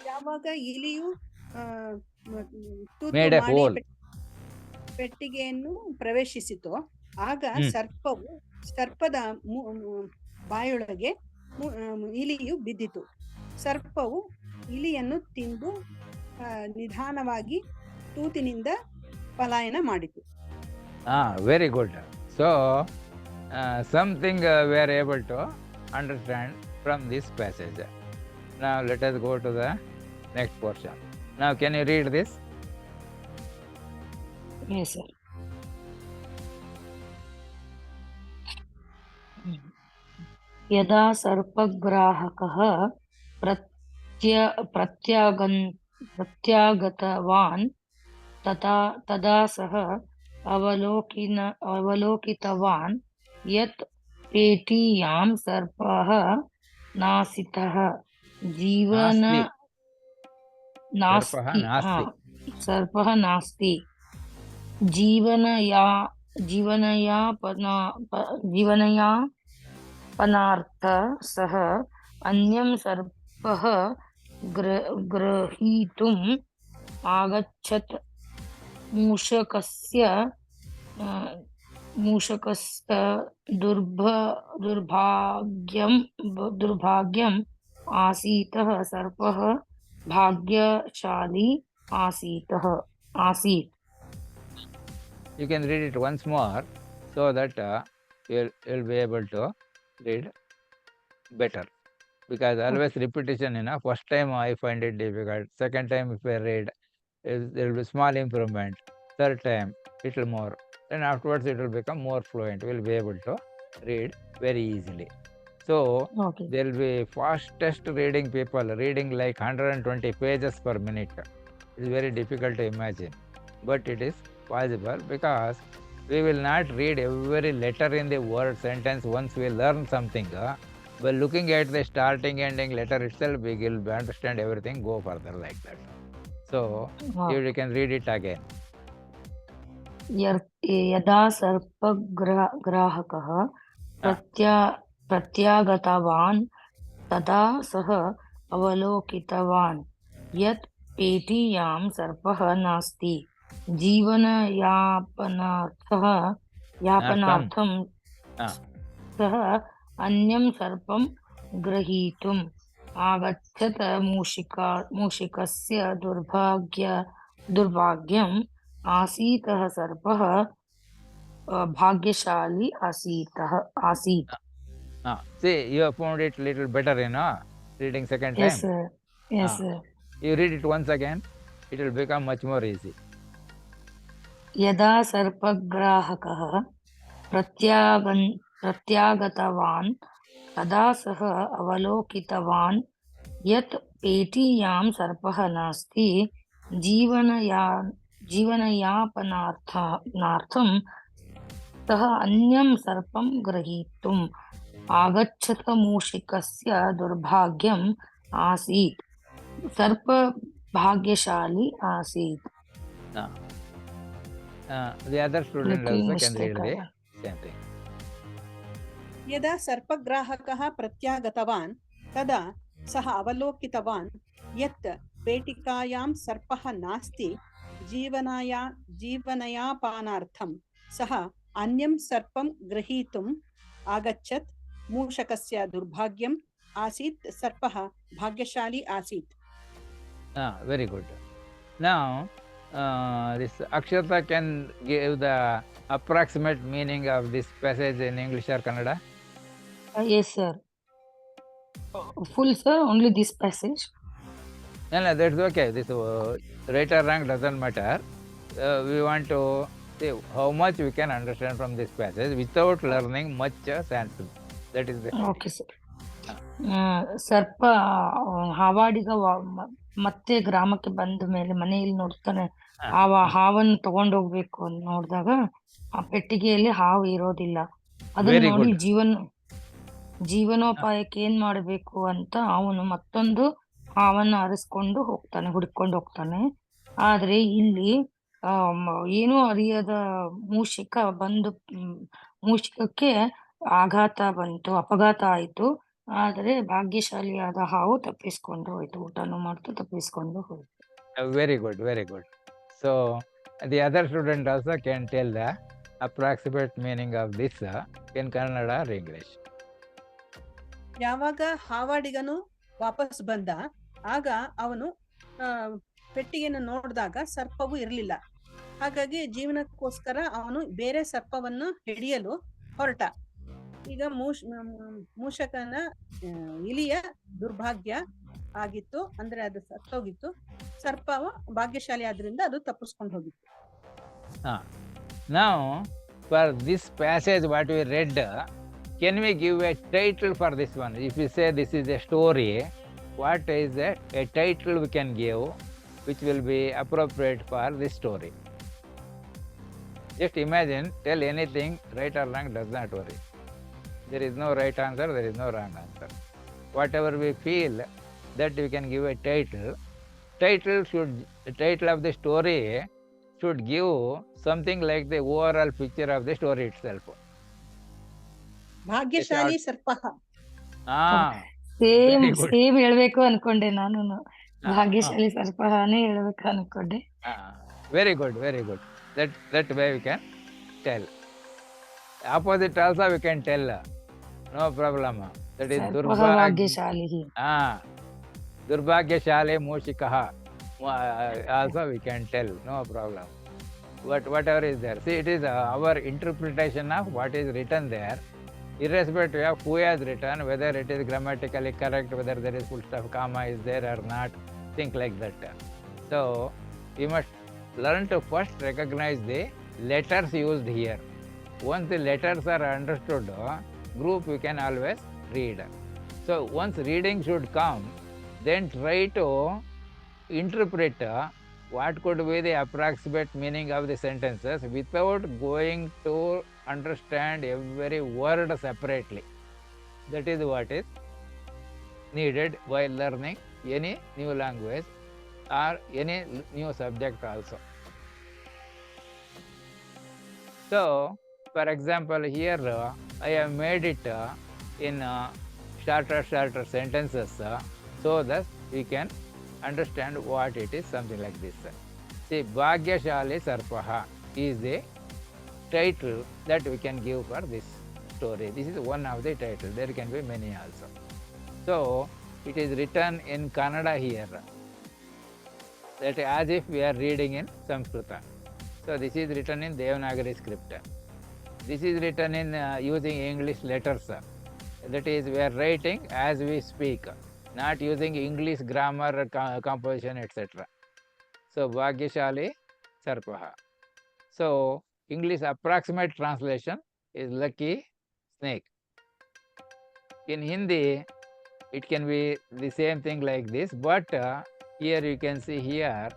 ಯಾವಾಗ ಇಲಿಯು Made a hole. ಪೆಟ್ಟಿಗೆಯನ್ನು ಪ್ರವೇಶಿಸಿತೋ ಆಗ ಸರ್ಪದ ಬಾಯೊಳಗೆ ಇಲಿಯು ಬಿದ್ದಿತು. ಸರ್ಪವು ಇಲಿಯನ್ನು ತಿಂದು ನಿಧಾನವಾಗಿ ತೂತಿನಿಂದ ಪಲಾಯನ ಮಾಡಿತು. Very good. So something we are able to understand from this passage. Now let us go to the next portion. Now can you read this? Yes, sir. यदा सर्पग्राहकः प्रत्यागतवान् तदा सः अवलोकितवान् यत् पेटीयां सर्पः नास्ति. सर्पः नास्ति. जीवनया जीवनयापना जीवनयापनार्थ सः अन्यं सर्पः ग्रहीतुम् आगच्छत् मूषकस्य अ, दुर्भाग्यम् आसीतः सर्पः भाग्यशाली आसीत् You can read it once more so that you'll be able to read better. Because always repetition, first time I find it difficult. Second time if I read, there will be small improvement. Third time, little more. Then afterwards it will become more fluent. We'll be able to read very easily. So Okay. there will be fastest reading people reading like 120 pages per minute. It is very difficult to imagine, but it is possible because we will not read every letter in the word sentence once we learn something. By looking at the starting ending letter itself, we will understand everything, go further like that. So Wow. you can read it again. यदा सर्पग्राहकः प्रत्यागतवान् तदा सः अवलोकितवान् यत् पेटीयां सर्पः नास्ति। यापनार्थं सः अन्यं सर्पं ग्रहीतुम् आगच्छत् मूषिकस्य दुर्भाग्यम् आसीतः सर्पः भाग्यशाली आसीत्. See, you have found it little better, reading second time. Yes, sir. Yes, sir. You read it once again, it will become much more easy. यदा सर्पग्राहकः प्रत्यागतवान् तदा सः अवलोकितवान् यत् पेटीयां सर्पः नास्ति। जीवनयापनार्थं सः अन्यं सर्पं ग्रहीतुम् आगच्छत् मूषिकस्य दुर्भाग्यम् आसीत्। सर्प भाग्यशाली आसीत्. The other student also can read the same thing. यदा सर्पग्राहकः प्रत्यागतवान् तदा सः अवलोकितवान् यत् पेटिकायां सर्पः नास्ति। जीवनयापनार्थं सः अन्यं सर्पं ग्रहीतुम् आगच्छत् मूषकस्य दुर्भाग्यम् आसीत्। सर्पः भाग्यशाली आसीत्. Very good. Now this Akshata can give the approximate meaning of this passage in English or Kannada? Yes, sir. Full, sir, only this passage. No, that's okay. This right or wrong doesn't matter. We want to see how much we can understand from this passage without learning much Sanskrit. That is the Okay, sir. ಸರ್ಪ ಹಾವಾಡಿಗ ಮತ್ತೆ ಗ್ರಾಮಕ್ಕೆ ಬಂದ ಮೇಲೆ ಮನೆಯಲ್ಲಿ ನೋಡ್ತಾನೆ ಹಾವನ್ನು ತಗೊಂಡೋಗ್ಬೇಕು ಅಂತ ನೋಡಿದಾಗ ಆ ಪೆಟ್ಟಿಗೆಯಲ್ಲಿ ಹಾವು ಇರೋದಿಲ್ಲ. ಅದನ್ನ ನೋಡಿ ಜೀವನೋಪಾಯಕ್ಕೆ ಏನ್ ಮಾಡಬೇಕು ಅಂತ ಅವನು ಮತ್ತೊಂದು ಹಾವನ್ನ ಹುಡ್ಕೊಂಡು ಹೋಗ್ತಾನೆ. ಆದ್ರೆ ಇಲ್ಲಿ ಏನೂ ಅರಿಯದ ಮೂಷಿಕಕ್ಕೆ ಅಪಘಾತ ಆಯ್ತು. ಆದರೆ ಭಾಗ್ಯಶಾಲಿಯಾದ ಹಾವು ತಪ್ಪಿಸ್ಕೊಂಡು ಹೋಯ್ತು. ಊಟನೂ ಮಾಡ್ತು, ತಪ್ಪಿಸ್ಕೊಂಡು ಹೋಯ್ತು. Very good, very good. So the other student also can tell the approximate meaning of this in Kannada or English. ಯಾವಾಗ ಹಾವಾಡಿಗನು ವಾಪಸ್ ಬಂದ ಆಗ ಅವನು ಪೆಟ್ಟಿಗೆಯನ್ನು ನೋಡಿದಾಗ ಸರ್ಪವು ಇರಲಿಲ್ಲ. ಹಾಗಾಗಿ ಜೀವನಕ್ಕೋಸ್ಕರ ಅವನು ಬೇರೆ ಸರ್ಪವನ್ನು ಹಿಡಿಯಲು ಹೊರಟ. ಈಗ ಮೂಷಕನ ಇಲಿಯ ದುರ್ಭಾಗ್ಯ ಆಗಿತ್ತು, ಅಂದ್ರೆ ಅದು ಸತ್ತೋಗಿತ್ತು. ಸರ್ಪವು ಭಾಗ್ಯಶಾಲಿ ಆದ್ರಿಂದ ಅದು ತಪ್ಪಿಸ್ಕೊಂಡು ಹೋಗಿತ್ತು. Now for this passage what we read, can we give a title for this one? If we say this is a story, what is a title we can give which will be appropriate for this story? Just imagine, tell anything, right or wrong, does not worry. There is no right answer, there is no wrong answer. Whatever we feel that we can give a title. The title of the story should give something like the overall picture of the story itself. ಭಾಗ್ಯಶಾಲಿ ಸರ್ಪಃ. Ah, same very good. Same ಹೇಳ್ಬೇಕು ಅನ್ಕೊಂಡೆ ನಾನು. Ah, ಭಾಗ್ಯಶಾಲಿ ಸರ್ಪನೇ ಹೇಳ್ಬೇಕು ಅನ್ಕೊಂಡೆ. very good, very good. That way we can tell. Opposite also we can tell. No problem. That is ಸರ್ಪಃ ಭಾಗ್ಯಶಾಲಿ. Durbhagyashale Mushikaha. Also we can tell, no problem. But whatever is there. See, it is our interpretation of what is written there, irrespective of who has written, whether it is grammatically correct, whether there is full stop comma is there or not, think like that. So, we must learn to first recognize the letters used here. Once the letters are understood, group we can always read. So, once reading should come, then try to interpret what could be the approximate meaning of the sentences without going to understand every word separately. That is what is needed while learning any new language or any new subject also. So, for example, here I have made it in shorter sentences so that we can understand what it is, something like this. See, Bhagyashali Sarpaha is the title that we can give for this story. This is one of the titles. There can be many also. So, it is written in Kannada here, that as if we are reading in Sanskrita. So, this is written in Devanagari script. This is written in using English letters. That is, we are writing as we speak, not using English grammar, composition, etc. So, Bhagyashali Sarpaha. So, English approximate translation is lucky snake. In Hindi, it can be the same thing like this, but here you can see here,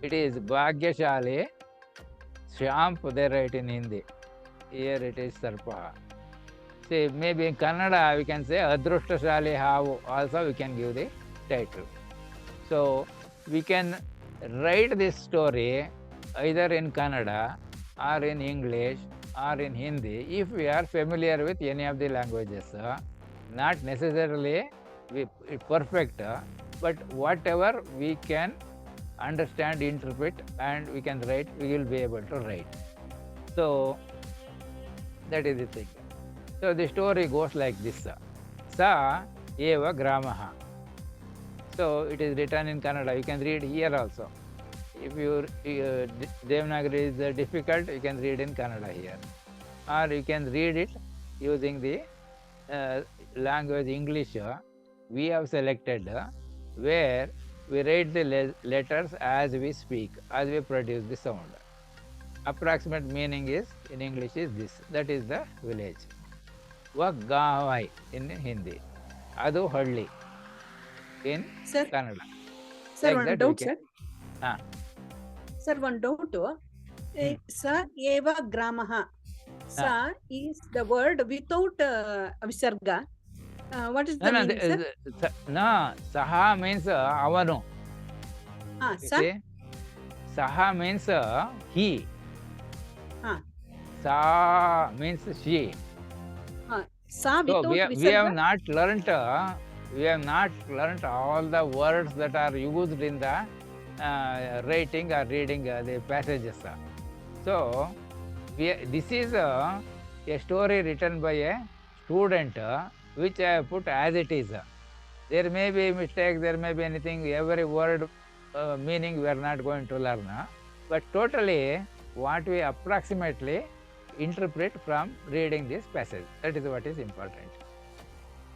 it is Bhagyashali Shamp, they write in Hindi. Here it is Sarpaha. See, maybe in Kannada we can say Adrushashali Havu, also we can give the title. So, we can write this story either in Kannada or in English or in Hindi if we are familiar with any of the languages. Not necessarily perfect, but whatever we can understand, interpret, and we can write, we will be able to write. So, that is the thing. So, the story goes like this. Sa eva gramaha. So, it is written in Kannada. You can read here also. If you Devanagari is difficult, you can read in Kannada here. Or you can read it using the language English we have selected, where we write the letters as we speak, as we produce the sound. Approximate meaning is, in English, is this. That is the village. Vaggavai in Hindi. Adu Halli in Sir, Kannada. sir, Like one that we doubt, can- sir. Ah. Sir, one doubt. Sa eva gramaha. Sa is the word without visarga. What is the No, meaning, sir? no, Saha means avanu. You Sa? see? Saha means he. Ah. Sa means she. Sa So without we have visarga. not learnt all the words that are used in the writing or reading the passages. So this is a story written by a student, which I have put as it is. There may be mistakes, there may be anything, every word meaning we are not going to learn. But totally what we approximately interpret from reading this passage, that is what is important.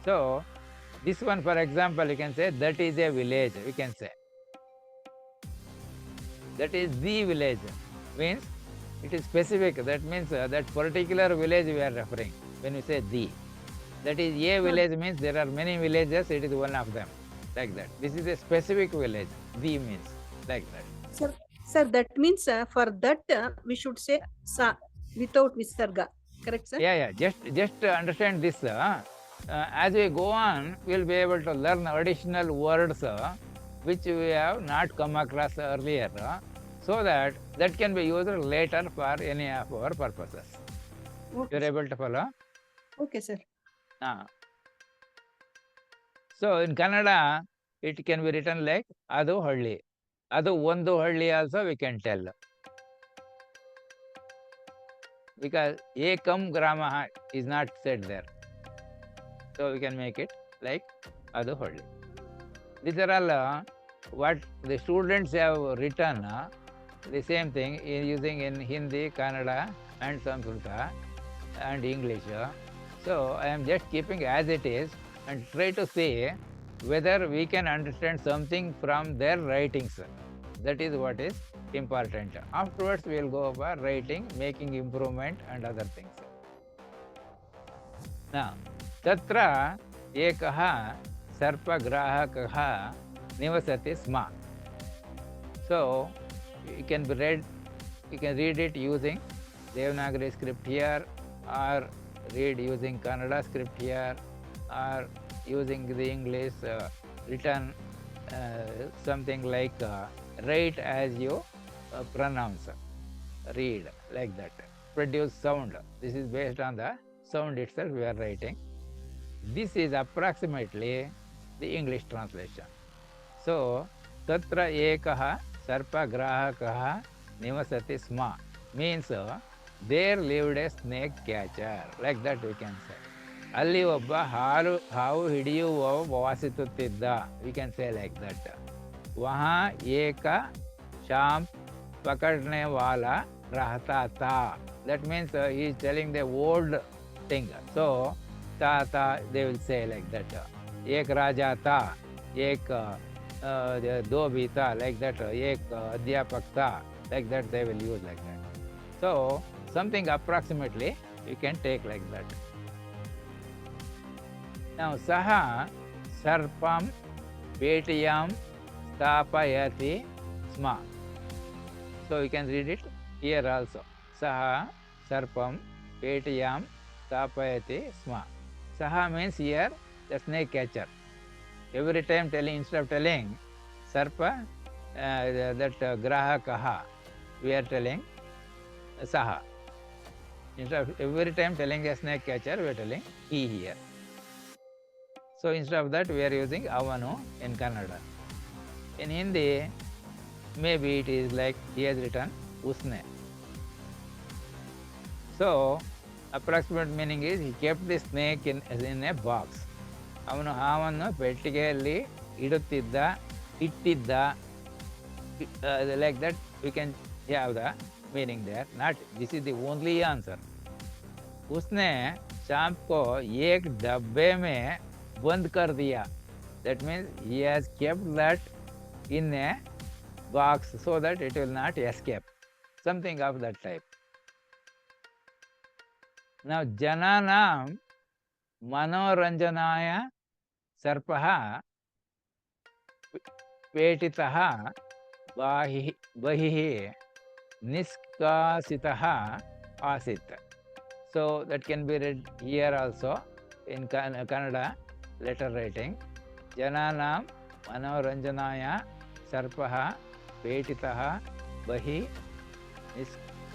So, this one, for example, you can say, that is a village, we can say. That is the village, means it is specific. That means that particular village we are referring when we say the. That is a village means there are many villages, it is one of them, like that. This is a specific village, the means, like that. Sir, that means for that we should say sa without visarga. Correct, sir? Yeah, just understand this. As we go on, we will be able to learn additional words which we have not come across earlier, so that can be used later for any of our purposes. Okay, You're able to follow? okay, sir. So in Kannada, it can be written like Adu Halli. Adu Ondu Halli also we can tell. Because Ekam Gramaha is not said there. So we can make it like Adu Halli. These are all what the students have written, the same thing using in Hindi, Kannada and Sanskrit and English. So I am just keeping as it is and try to see whether we can understand something from their writings. That is what is important. Afterwards we will go over writing, making improvement and other things. Now, tatra ekaha sarpagrahakaha nivasati sma. So you can read it using Devanagari script here, or read using Kannada script here, or using the English written something like write as you pronounce, read like that, produce sound. This is based on the sound itself we are writing. This is approximately the English translation. So tatra ekaha sarpagrahakaha nivasati sma means there lived a snake catcher, like that we can say. ಅಲ್ಲಿ ಒಬ್ಬ ಹಾವು ಹಿಡಿಯುವ ವಾಸಿಸುತ್ತಿದ್ದ, we can say like that. वहाँ एक शाम पकड़ने वाला रहता था. That means he is telling the old thing. So ta they will say like that. एक राजा था, एक धोबी था, like that. एक अध्यापक था, like that they will use like that. So something approximately you can take like that. Now saha sarpam petiyam stapayati sma. So you can read it here also. Saha sarpam petiyam stapayati sma. Saha means here the snake catcher. Every time telling, instead of telling sarpa, that grahakaha, we are telling saha. Instead of every time telling a snake catcher, we are telling he here. So instead of that, we are using avanu in Kannada. In Hindi, maybe it is like he has written usne. So approximate meaning is he kept the snake in a box. ಅವನು ಹಾವನ್ನು ಪೆಟ್ಟಿಗೆಯಲ್ಲಿ ಇಟ್ಟಿದ್ದ, like that we can have the meaning there. Not this is the only answer. उसने सांप को एक डब्बे में बंद कर दिया. That means he has kept that in a box so that it will not escape. Something of that type. Now jananam मनोरंजनाय सर्पः पेटितः बहिः निष्कासितः आसीत्. So that can be read here also in Kannada letter writing. Jananam मनोरंजनाय सर्पः पेटितः बहिः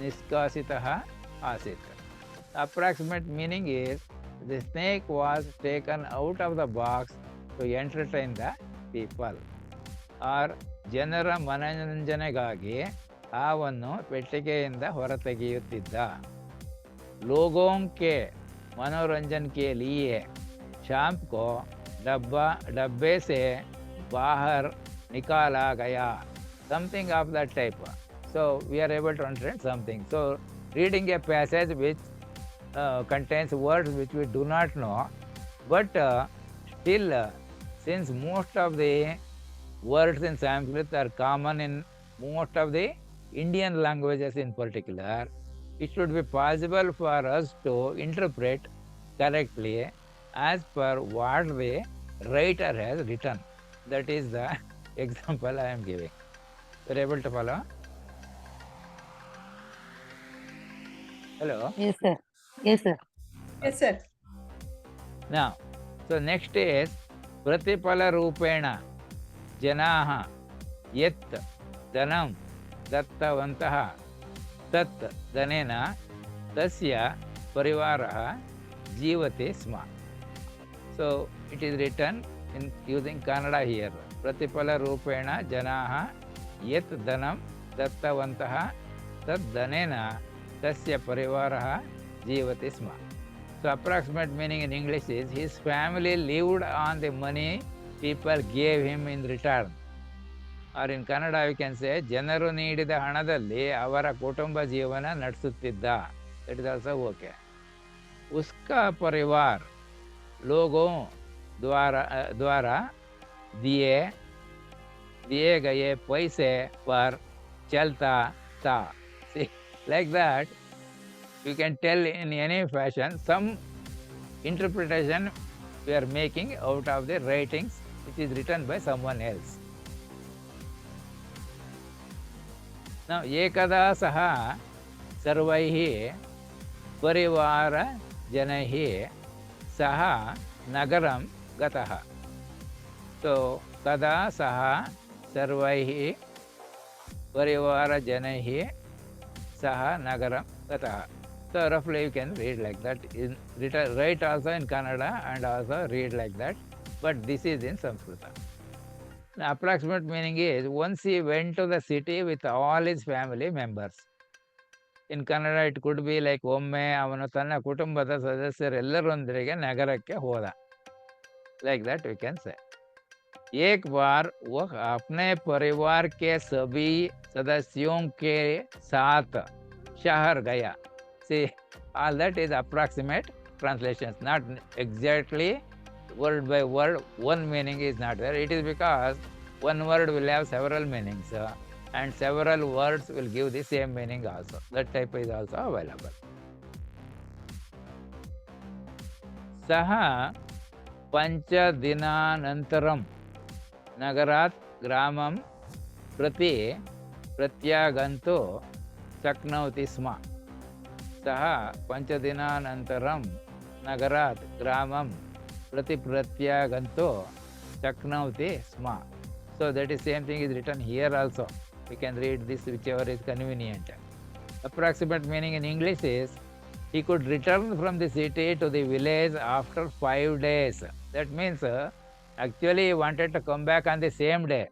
निष्कासितः आसीत्. Approximate meaning is the snake was taken out of the box to entertain the people. Or ಜನರ ಮನರಂಜನೆಗಾಗಿ ಹಾವನ್ನು ಪೆಟ್ಟಿಗೆಯಿಂದ ಹೊರತೆಗೆಯುತ್ತಿದ್ದ. लोगों के मनोरंजन के लिए सांप को डब्बे से बाहर निकाला गया. Something of that type. So we are able to understand something. So reading a passage which contains words which we do not know, but still since most of the words in Sanskrit are common in most of the Indian languages in particular, it should be possible for us to interpret correctly as per what the writer has written. That is the example I am giving. You are able to follow? Hello? Yes, sir. Yes, sir. Yes, sir. Now, so next is Pratipala Rupena. जनाः यत् धनं दत्तवन्तः तत् धनेन तस्य परिवारः जीवते स्म. So it is written in using Kannada here. प्रतिफलरूपेण जनाः यत् धनं दत्तवन्तः तत् धनेन तस्य परिवारः जीवति स्म. So approximate meaning in English is his family lived on the money people gave him in return. Or in Kannada you can say ಜನರು ನೀಡಿದ ಹಣದಲ್ಲಿ ಅವರ ಕುಟುಂಬ ಜೀವನ ನಡೆಸುತ್ತಿದ್ದ. That is also okay. उसका परिवार लोगों द्वारा दिए गए पैसे पर चलता था. See, like that you can tell in any fashion some interpretation we are making out of the writings which is written by someone else. Now ekada saha sarvaihi परिवारजनैः सह नगरं गतः. So कदा सः सर्वैः परिवारजनैः सह नगरं गतः. So roughly you can read like that. Write also in Kannada and also read like that, but this is in Sanskrit. The approximate meaning is once he went to the city with all his family members. In Kannada it could be like ಒಮ್ಮೆ ಅವನು ತನ್ನ ಕುಟುಂಬದ ಸದಸ್ಯರೆಲ್ಲರೊಂದಿಗೆ ನಗರಕ್ಕೆ ಹೋದ. Like that we can say. एक बार वह अपने परिवार के सभी सदस्यों के साथ शहर गया. See, all that is approximate translations, not exactly word by word. One meaning is not there. It is because one word will have several meanings. And several words will give the same meaning also. That type is also available. सः पञ्चदिनानन्तरं नगरात् ग्रामं प्रति प्रत्यागन्तुं शक्नोति स्म. सः पञ्चदिनानन्तरं नगरात् ग्रामं प्रति प्रत्यागन्तुं शक्नोति स्म. So that is same thing is written here also. We can read this whichever is convenient. Approximate meaning in English is he could return from the city to the village after 5 days. That means actually he wanted to come back on the same day.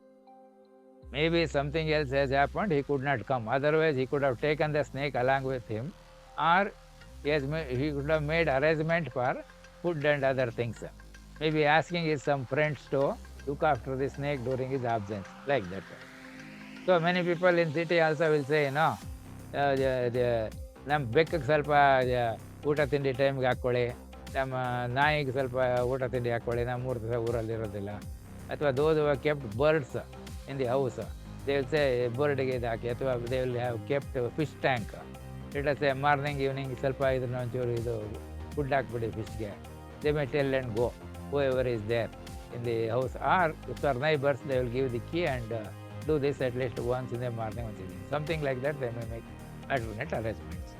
Maybe something else has happened, he could not come. Otherwise he could have taken the snake along with him, or he could have made arrangement for food and other things. Maybe asking his some friends to look after the snake during his absence, like that. So many people in city also will say, no, ನಮ್ಮ ಬೆಕ್ಕಕ್ಕೆ ಸ್ವಲ್ಪ ಊಟ ತಿಂಡಿ ಟೈಮ್ಗೆ ಹಾಕ್ಕೊಳ್ಳಿ, ನಮ್ಮ ನಾಯಿಗೆ ಸ್ವಲ್ಪ ಊಟ ತಿಂಡಿ ಹಾಕ್ಕೊಳ್ಳಿ, ನಾವು 3 ದಿವಸ ಊರಲ್ಲಿರೋದಿಲ್ಲ. ಅಥವಾ those who have kept birds in the house, they will say ಬರ್ಡ್ಗೆ ಇದು ಹಾಕಿ, ಅಥವಾ they will have kept fish tank. Let us say morning evening ಸ್ವಲ್ಪ ಇದನ್ನ ಒಂಚೂರು ಇದು ಫುಡ್ ಹಾಕ್ಬಿಡಿ ಫಿಶ್ಗೆ. They may tell and go, whoever is there in the house, or if our neighbors, they will give the key and do this at least once in the morning, once in the evening. Something like that they may make alternate arrangements.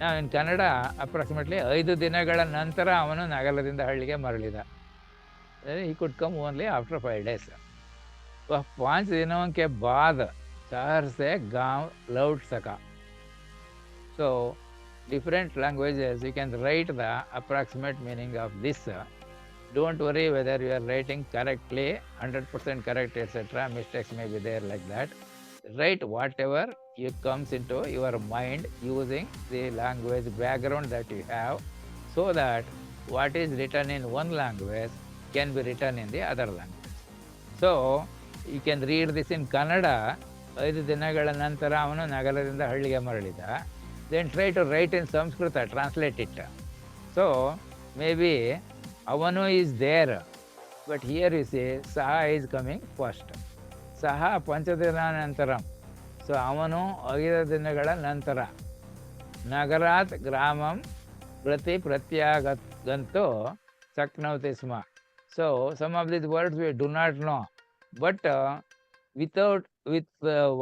Now in Kannada approximately 5 ದಿನಗಳ ನಂತರ ಅವನು ನಗರದಿಂದ ಹಳ್ಳಿಗೆ ಮರಳಿದ. He could come only after 5 days. वह 5 दिनों के बाद शहर से गांव लौट सका. So different languages you can write the approximate meaning of this. Don't worry whether you are writing correctly, 100% correct, etc. Mistakes may be there like that. Write whatever comes into your mind using the language background that you have, so that what is written in one language can be written in the other language. So you can read this in Kannada. 5 ದಿನಗಳ ನಂತರ ಅವನು ನಗರದಿಂದ ಹಳ್ಳಿಗೆ ಮರಳಿದ. Then try to write in Sanskrit, translate it. So maybe avanu is there, but here you say saha is coming first. Saha panchadinanantaram. So avanu 5 ದಿನಗಳ ನಂತರ ನಗರಾತ್ ಗ್ರಾಮಂ ಪ್ರತಿ ಪ್ರತ್ಯಾಗಂತು ಶಕ್ನೋತಿ ಸ್ಮ. So some of these words we do not know, but with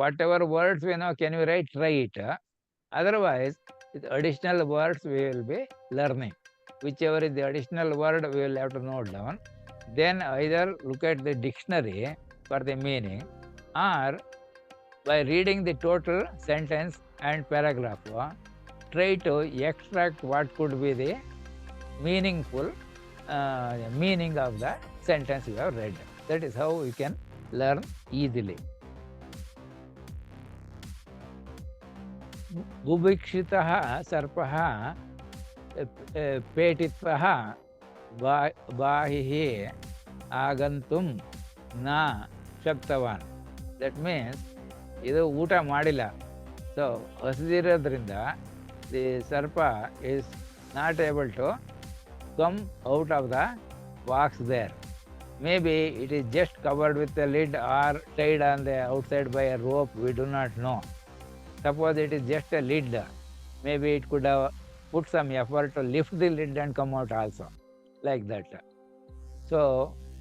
whatever words we know, can we write? Try it. Otherwise with additional words we will be learning. Whichever is the additional word we will have to note down. then either look at the dictionary for the meaning, or by reading the total sentence and paragraph, try to extract what could be the meaningful meaning of the sentence you have read. That is how you can learn easily. बुभुक्षितः सर्पः पेटितः बाहिः ಆಗಂತುಂ ನ ಶಕ್ತವಾನ್. That means ಇದು ಊಟ ಮಾಡಿಲ್ಲ, so ಹಸಿದಿರೋದ್ರಿಂದ the ಸರ್ಪ is not able to come out of the box there. Maybe it is just covered with the lid or tied on the outside by a rope, we do not know. Suppose it is just a lid, maybe it could have put some effort to lift the lid and come out also, like that. So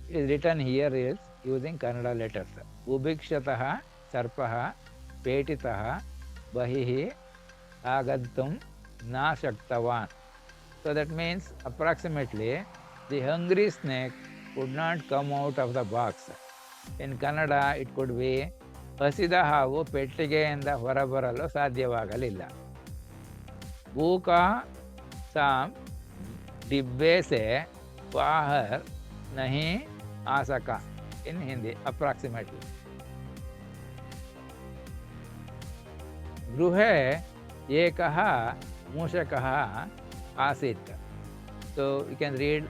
it is written here is using Kannada letters. Ubhikshatah sarpah petitah bahihi agantum na shaktavan. So that means approximately the hungry snake could not come out of the box. In Kannada it could be ಹಸಿದ ಹಾವು ಪೆಟ್ಟಿಗೆಯಿಂದ ಹೊರಬರಲು ಸಾಧ್ಯವಾಗಲಿಲ್ಲ. ಭೂಕ ಸಾಮ್ ಡಿಬ್ಬೆ ಸೆ ಬಾಹರ್ ನಹಿ ಆ ಸಕ ಇನ್ ಹಿಂದಿ ಅಪ್ರಾಕ್ಸಿಮೇಟ್ಲಿ. ಗೃಹೆ ಏಕಃ ಮೂಷಕಃ ಆಸೀತ್. So you can read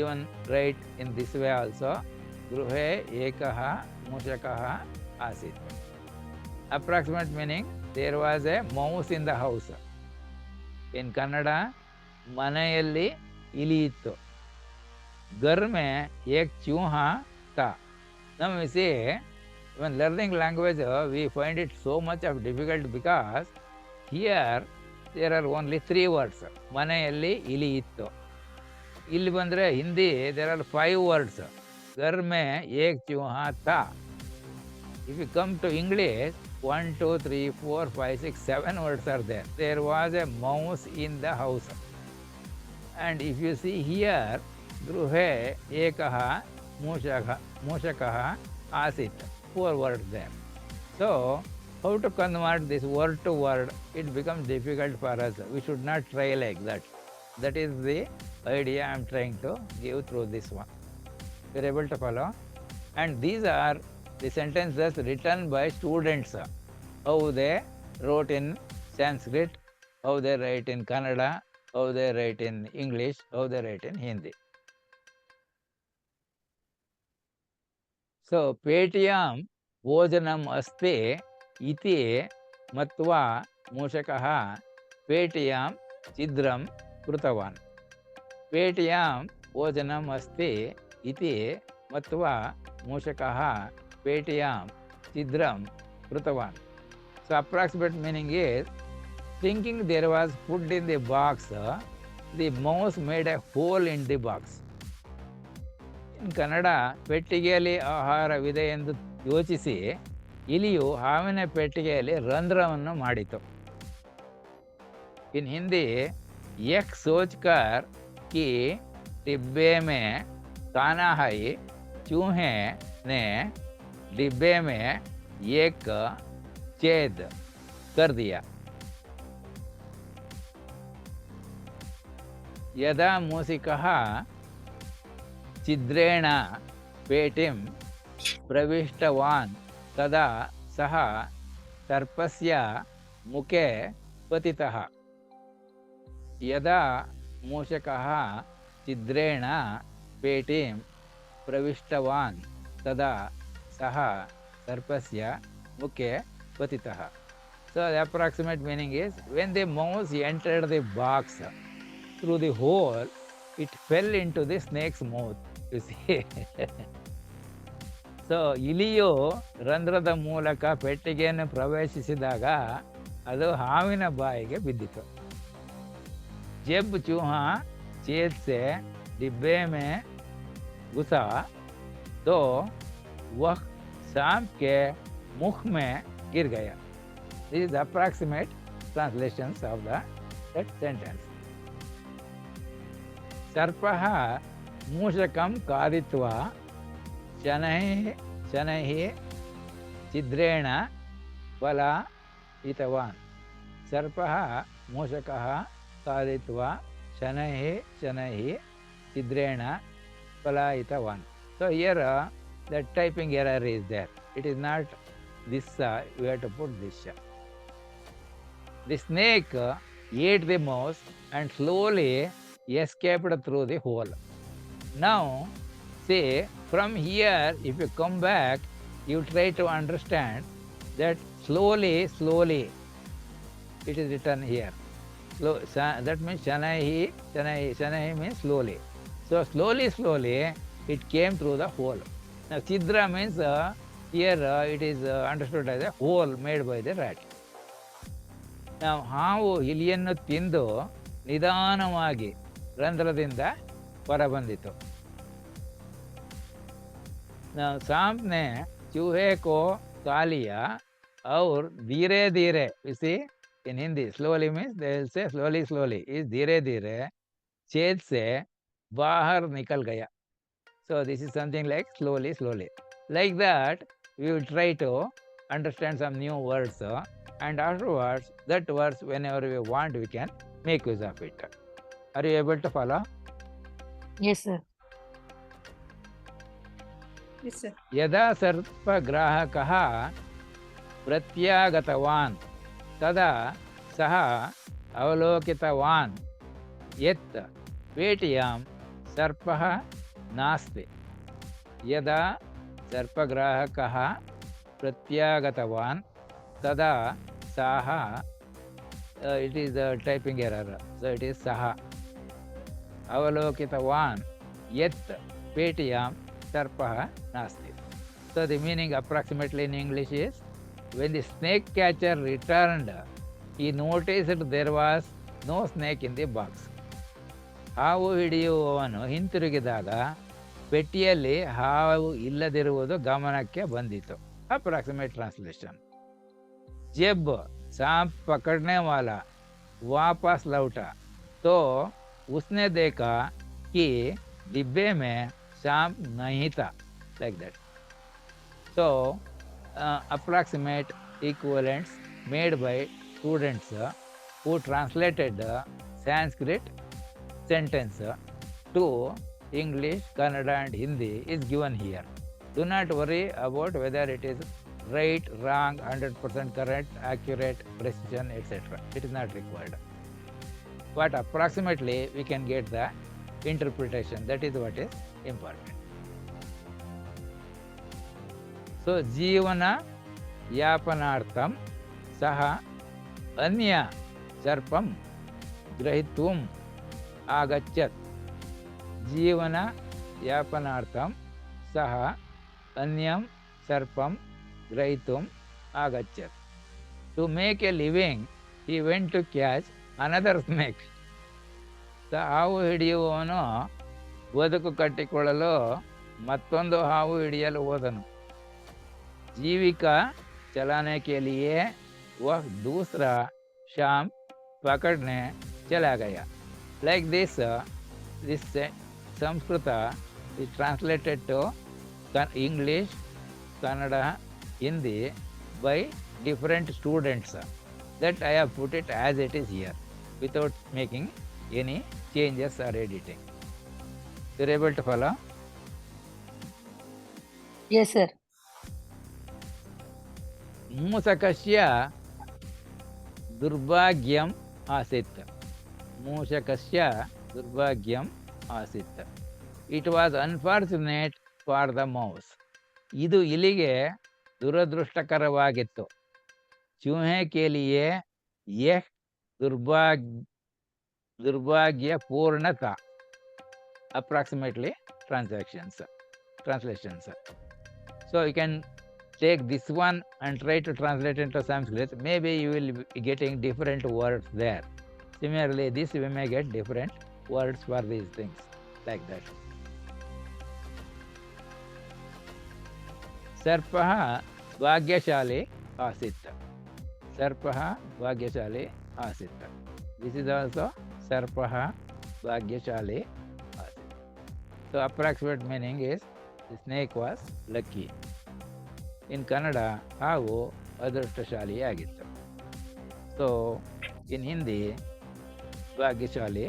even write in this way also. ಗೃಹೆ ಏಕಃ ಮೂಷಕಃ ಆಸೀತ್. Approximate meaning, there was a mouse in the house. In Kannada, ಮನೆಯಲ್ಲಿ ಇಲಿ ಇತ್ತು. ಘರ್ ಮೇ ಏಕ್ ಚೂಹಾ ತಾ. Now we say, when learning language, we find it so much of difficult because here there are only 3 words. ಮನೆಯಲ್ಲಿ ಇಲಿ ಇತ್ತು. ಇಲ್ಲಿ ಬಂದರೆ ಹಿಂದಿ there are 5 words. ಘರ್ ಮೇ ಏಕ್ ಚೂಹಾ ತಾ. If you come to English, 1, 2, 3, 4, 5, 6, 7 words are there. There was a mouse in the house. And if you see here, Gruhe Ekaha Mushakaha Asit, 4 words there. So, how to convert this word to word, it becomes difficult for us. We should not try like that. That is the idea I am trying to give through this one. You are able to follow? And these are the sentences written by students, how they wrote in Sanskrit, how they write in Kannada, how they write in English, how they write in Hindi. So, Petiyam Bhojanam Asti iti matva Mushakaha Petiyam Chidram Krutavan. Petiyam Bhojanam Asti iti matva Mushakaha Petiyam Chidram Krutavan. So approximate meaning is, thinking there was food in the box, the mouse made a hole in the box. In Kannada, ಪೆಟ್ಟಿಗೆಯಲ್ಲಿ ಆಹಾರವಿದೆ ಎಂದು ಯೋಚಿಸಿ ಇಲಿಯು ಹಾವಿನ ಪೆಟ್ಟಿಗೆಯಲ್ಲಿ ರಂಧ್ರವನ್ನು ಮಾಡಿತು. In Hindi, एक सोचकर कि डिब्बे में खाना है, चूहे ने डिब्बे में एक छेद कर दिया. यदा मूषिकः छिद्रेण पेटिं प्रविष्टवान् तदा सः सर्पस्य मुखे पतितः. यदा मूषकः छिद्रेण पेटिं प्रविष्टवान् तदा सः सर्पस्य मुखे patitah. So the approximate meaning is, when the mouse entered the box through the hole, it fell into the snake's mouth. You see. So ಇಲಿಯು ರಂಧ್ರದ ಮೂಲಕ ಪೆಟ್ಟಿಗೆಯನ್ನು ಪ್ರವೇಶಿಸಿದಾಗ ಅದು ಹಾವಿನ ಬಾಯಿಗೆ ಬಿದ್ದಿತು. जब चूहा छेद से डिब्बे में घुसा तो वह सांप के मुख में गिर गया. This is approximate translations of that sentence. सर्पः मूषकं खादित्वा शनैः छिद्रेण पलायितवान्. सर्पः मूषकः खादित्वा शनैः छिद्रेण पलायितवान्. So here the typing error is there. It is not this, you have to put this. The snake ate the mouse and slowly escaped through the hole. Now, say from here, if you come back, you try to understand that slowly, it is written here. That means Shanaihi means slowly. So slowly, it came through the hole. Now Chidra means here it is understood as a hole made by the rat. Now ಹಾವು ಇಲಿಯನ್ನು ತಿಂದು ನಿಧಾನವಾಗಿ ರಂಧ್ರದಿಂದ ಹೊರಬಂದಿತು. Now सांप ने चूहे को खा लिया और धीरे, you see in Hindi slowly means they will say slowly is धीरे छेद से बाहर निकल गया. So this is something like slowly. Like that, we will try to understand some new words, and afterwards, that words, whenever we want, we can make use of it. Are you able to follow? Yes, sir. Yes, sir. यदा सर्पग्राहकः प्रत्यागतवान् तदा सः अवलोकितवान् यत् पेटियां सर्पः नास्ति. यदा सर्पग्राहकः प्रत्यागतवान् तदा सः, it is a typing error, so it is सः अवलोकितवान् यत् पेटियां सर्पः नास्ति. So the meaning approximately in English is, when the snake catcher returned, he noticed there was no snake in the box. ಹಾವು ಹಿಡಿಯುವವನು ಹಿಂತಿರುಗಿದಾಗ ಪೆಟ್ಟಿಯಲ್ಲಿ ಹಾವು ಇಲ್ಲದಿರುವುದು ಗಮನಕ್ಕೆ ಬಂದಿತು. Approximate translation. जब सांप पकड़ने वाला वापस लौटा तो उसने देखा कि डिब्बे में सांप नहीं था. Like that. So approximate equivalents made by students who translated the Sanskrit sentence to English, Kannada and Hindi is given here. Do not worry about whether it is right, wrong, 100% correct, accurate, precision, etc. It is not required. But approximately we can get the interpretation. That is what is important. So जीवना यापनार्थं सः अन्य सर्पं ग्रहीतुम् आगच्छत्. जीवन यापनार्थं सः अन्यं सर्पं ग्रहीतुम् आगच्छत्. To make a living, he went to catch another snake. ಹಾವು ಹಿಡಿಯುವವನು ಬದುಕು ಕಟ್ಟಿಕೊಳ್ಳಲು ಮತ್ತೊಂದು ಹಾವು ಹಿಡಿಯಲು ಹೋದನು. जीविका चलाने के लिए वह दूसरा सांप पकड़ने चला गया. Like this, this Sanskrit is translated to English, Kannada, Hindi by different students. That I have put it as it is here, without making any changes or editing. You are able to follow? Yes, sir. मूषकस्य दुर्भाग्यम् आसीत्. मूषकस्य दुर्भाग्यम् आसीत्. It was unfortunate for the mouse. ಇದು ಇಲಿಗೆ ದುರದೃಷ್ಟಕರವಾಗಿತ್ತು. चूहे के लिए यह दुर्भाग्यपूर्ण था. Approximately translations. So you can take this one and try to translate into Sanskrit. Maybe you will be getting different words there. Similarly, this we may get different words for these things, like that. सर्पः भाग्यशाली आसीत्. सर्पः भाग्यशाली आसीत्. This is also सर्पः भाग्यशाली आसीत्. So approximate meaning is the snake was lucky. In Kannada, ಹಾವು ಅದೃಷ್ಟಶಾಲಿಯಾಗಿತ್ತು. So in Hindi, ಭಾಗ್ಯಶಾಲಿ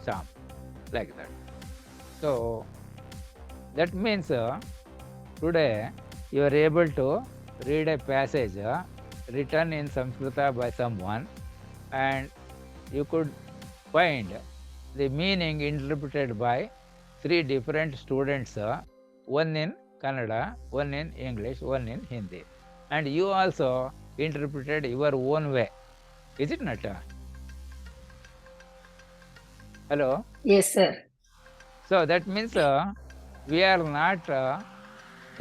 Sham, like that. So that means today you are able to read a passage written in Sanskrita by someone, and you could find the meaning interpreted by 3 different students, one in Kannada, one in English, one in Hindi. And you also interpreted your own way. Is it not? Hello? Yes, sir. So that means we are not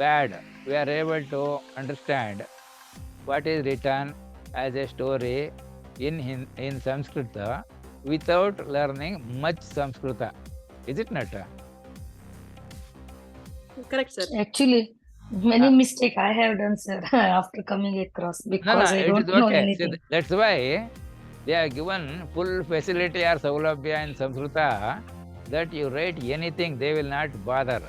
bad. We are able to understand what is written as a story in Sanskrita without learning much Sanskrita. Is it not? Correct, sir. Actually, many Ah. mistake I have done, sir, after coming across No, because I it don't is know okay. See, anything. that's why they are given full facility or saulabhya in Sanskrita that you write anything, they will not bother.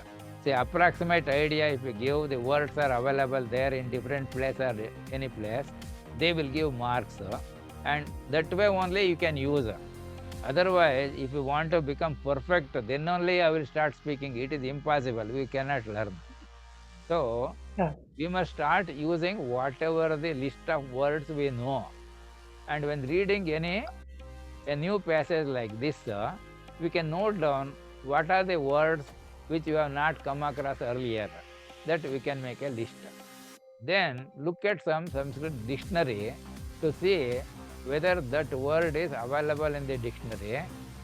See, approximate idea, if you give the words are available there in different place or any place, they will give marks, and that way only you can use. Otherwise, if you want to become perfect, then only I will start speaking. It is impossible. We cannot learn. So, Yeah. we must start using whatever the list of words we know. And when reading a new passage like this, we can note down what are the words which you have not come across earlier. That we can make a list. Then look at some Sanskrit dictionary to see whether that word is available in the dictionary.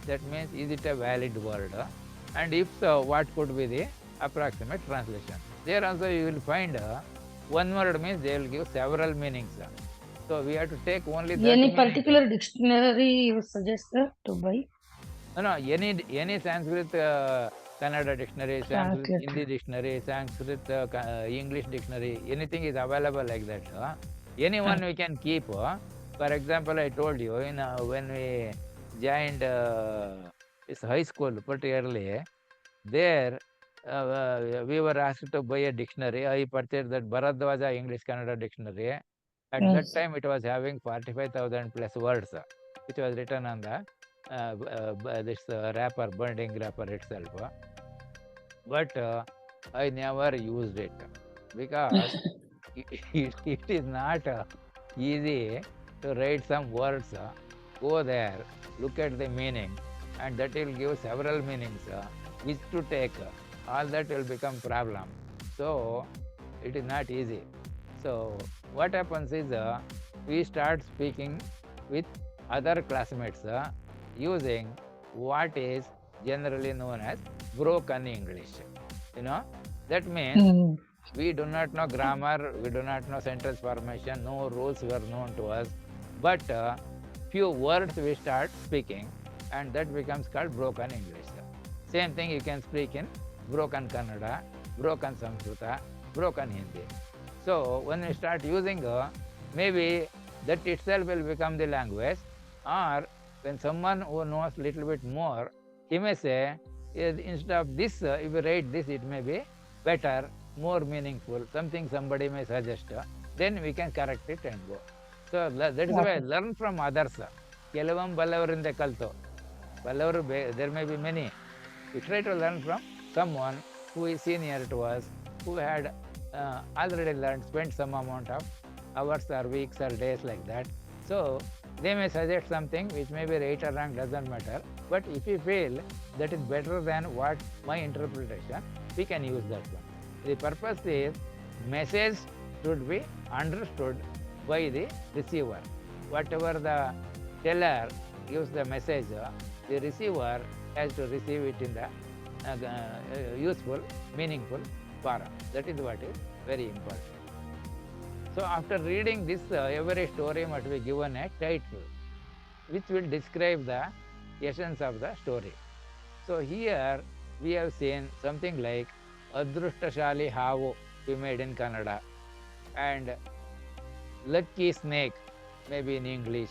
That means, is it a valid word? And if so, what could be the approximate translation? There also you will find one word means they will give several meanings. So we have to take only that Any meaning. particular dictionary you suggest, sir, to buy? No, any Sanskrit Kannada dictionary, Sanskrit Sanskrit. Hindi dictionary, Sanskrit English dictionary, anything is available like that. Anyone we can keep. For example, I told you, when we joined this high school, particularly, there we were asked to buy a dictionary. I purchased that Bharadwaja English Kannada dictionary. At that Yes. time, it was having 45,000 plus words, which was written on the this wrapper, binding wrapper itself. But I never used it because it is not easy to write some words. Go there, look at the meaning, and that will give several meanings, which to take. All that will become problem. So it is not easy. So what happens is we start speaking with other classmates using what is generally known as broken English. That means Mm. we do not know grammar, we do not know sentence formation, no rules were known to us, but few words we start speaking, and that becomes called broken English. Same thing you can speak in broken Kannada, broken Sanskrita, broken Hindi. So when we start using, maybe that itself will become the language, or when someone who knows little bit more, he may say, instead of this, if you write this, it may be better, more meaningful, something somebody may suggest, then we can correct it and go. So that is why learn from others. Kelavam ballavarinda kalto. Ballavaru, there may be many. We try to learn from someone who is senior to us, who had already learned, spent some amount of hours or weeks or days like that. So they may suggest something which may be right or wrong, doesn't matter. But if we feel that is better than what my interpretation, we can use that one. The purpose is message should be understood by the receiver. Whatever the teller gives the message, the receiver has to receive it in the useful, meaningful form. That is what is very important. So after reading this, every story must be given a title which will describe the essence of the story. So here we have seen something like Adruštashali Havu we made in Kannada, and Lucky Snake maybe in English,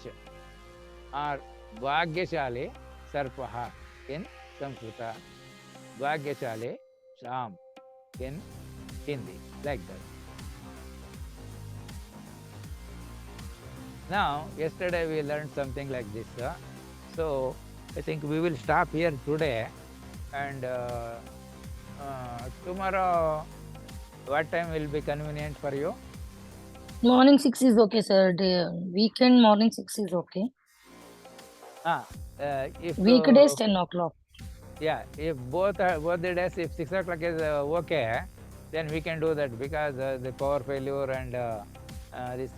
or Bhagyashali Sarpaha in Sanskrita. Bhagyashali Sham in Hindi, like that. Now, yesterday we learned something like this. So, I think we will stop here today, and tomorrow, what time will be convenient for you? Morning 6 is okay, sir. Weekend morning 6 is okay. If Weekdays 10 o'clock. yeah, if both the days, if 6 o'clock is okay, then we can do that, because the power failure and this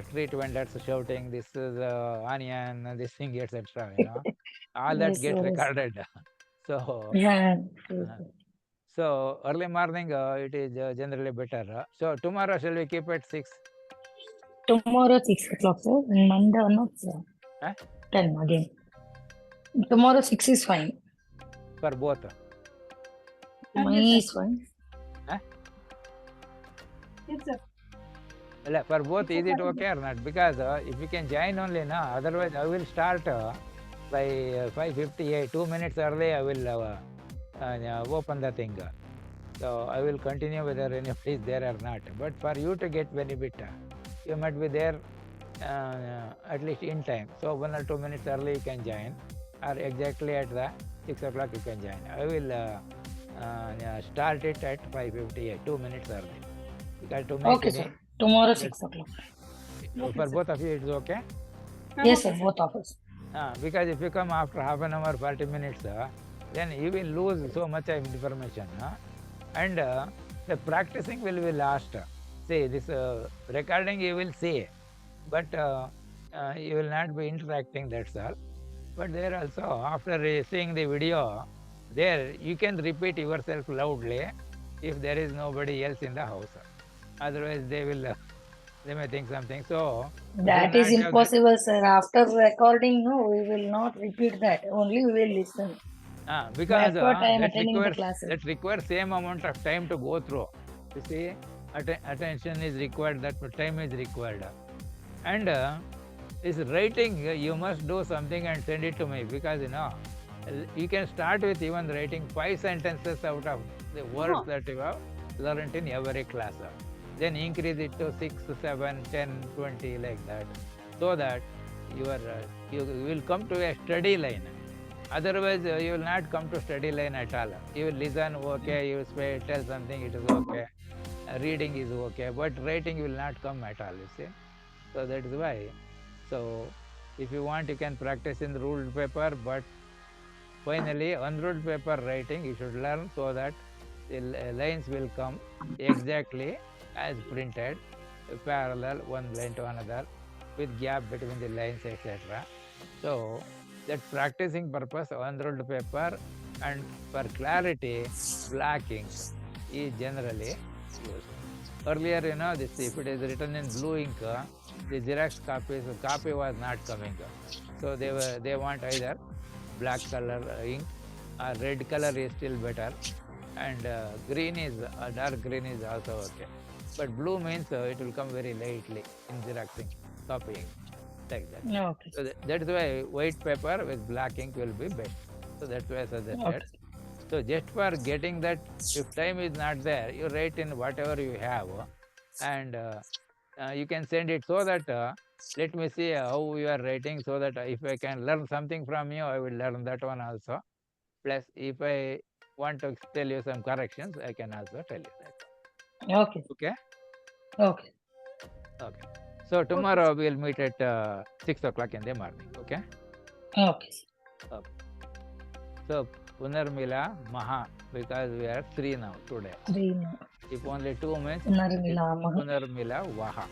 street vendors shouting, this is onion, this thing, etc. All that Yes, gets sir. recorded. So, Yeah. True, uh, sir. so early morning it is generally better. So tomorrow shall we keep at 6? Tomorrow 6 o'clock, sir. And Monday or not, sir. Huh? 10 again. Tomorrow 6 is fine. For both? Mine is fine. Yes, sir. Well, for both, is it Okay. okay or not? Because if you can join only now, otherwise I will start by 5:58. 2 minutes early I will open the thing. So I will continue whether anybody is there or not. But for you to get benefit, you might be there at least in time. So 1 or 2 minutes early you can join, or exactly at the 6 o'clock you can join. I will start it at 5:58, 2 minutes early. Because to make Okay, sir. Tomorrow 6 o'clock. for both of you, it's okay? Yes, sir. Both of us. Because if you come after half an hour, 40 minutes, then you will lose so much of information. And the practicing will be lost. See, this recording you will see, but you will not be interacting, that's all. But there also, after seeing the video, there you can repeat yourself loudly if there is nobody else in the house. Otherwise, they may think something. So That you is not have impossible, sir. After recording, no, we will not repeat that. Only we will listen. because That's what I am that attending the requires classes. same amount of time to go through. You see, attention is required. That time is required, and this writing, you must do something and send it to me, because you can start with even writing 5 sentences out of the words that you have learned in every class. Then increase it to 6, 7, 10, 20, like that, so that you will come to a study line. Otherwise, you will not come to study line at all. You will listen, okay, you will tell something, it is okay. Reading is okay, but writing will not come at all, you see. So that is why. So if you want, you can practice in the ruled paper, but finally, unruled paper writing you should learn, so that the lines will come exactly as printed, parallel one line to another, with gap between the lines, etc. So that practicing purpose, unruled paper, and for clarity, black ink is generally used. Earlier, this, if it is written in blue ink, the Xerox copy was not coming. So they want either black color ink, or red color is still better, and green is dark green is also okay. But blue means it will come very lightly in Xeroxing, copying, like that. Okay. So that's why white paper with black ink will be best. So that's why I suggested. Okay. So just for getting that, if time is not there, you write in whatever you have, and you can send it, so that let me see how you are writing, so that if I can learn something from you, I will learn that one also. Plus, if I want to tell you some corrections, I can also tell you that. Okay. Okay? Okay. Okay. So tomorrow we'll meet at 6 o'clock in the morning. Okay? Okay. So Punarmila Maha, because we are 3 now today. 3. If only 2 means Punarmila Maha. Punarmila Vaha.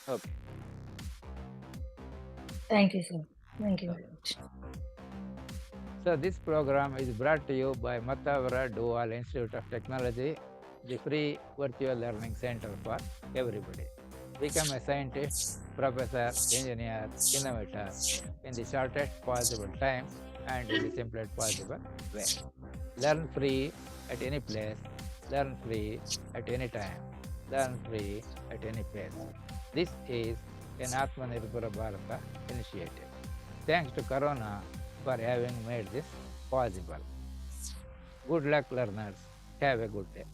Okay. Thank you, sir. Thank you very much. So this program is brought to you by Matavara Dual Institute of Technology, the free virtual learning center for everybody. Become a scientist, professor, engineer, innovator in the shortest possible time and in the simplest possible way. Learn free at any place, learn free at any time, learn free at any pace. This is an Atmanirbhar Bharata initiative. Thanks to Corona for having made this possible. Good luck, learners. Have a good day.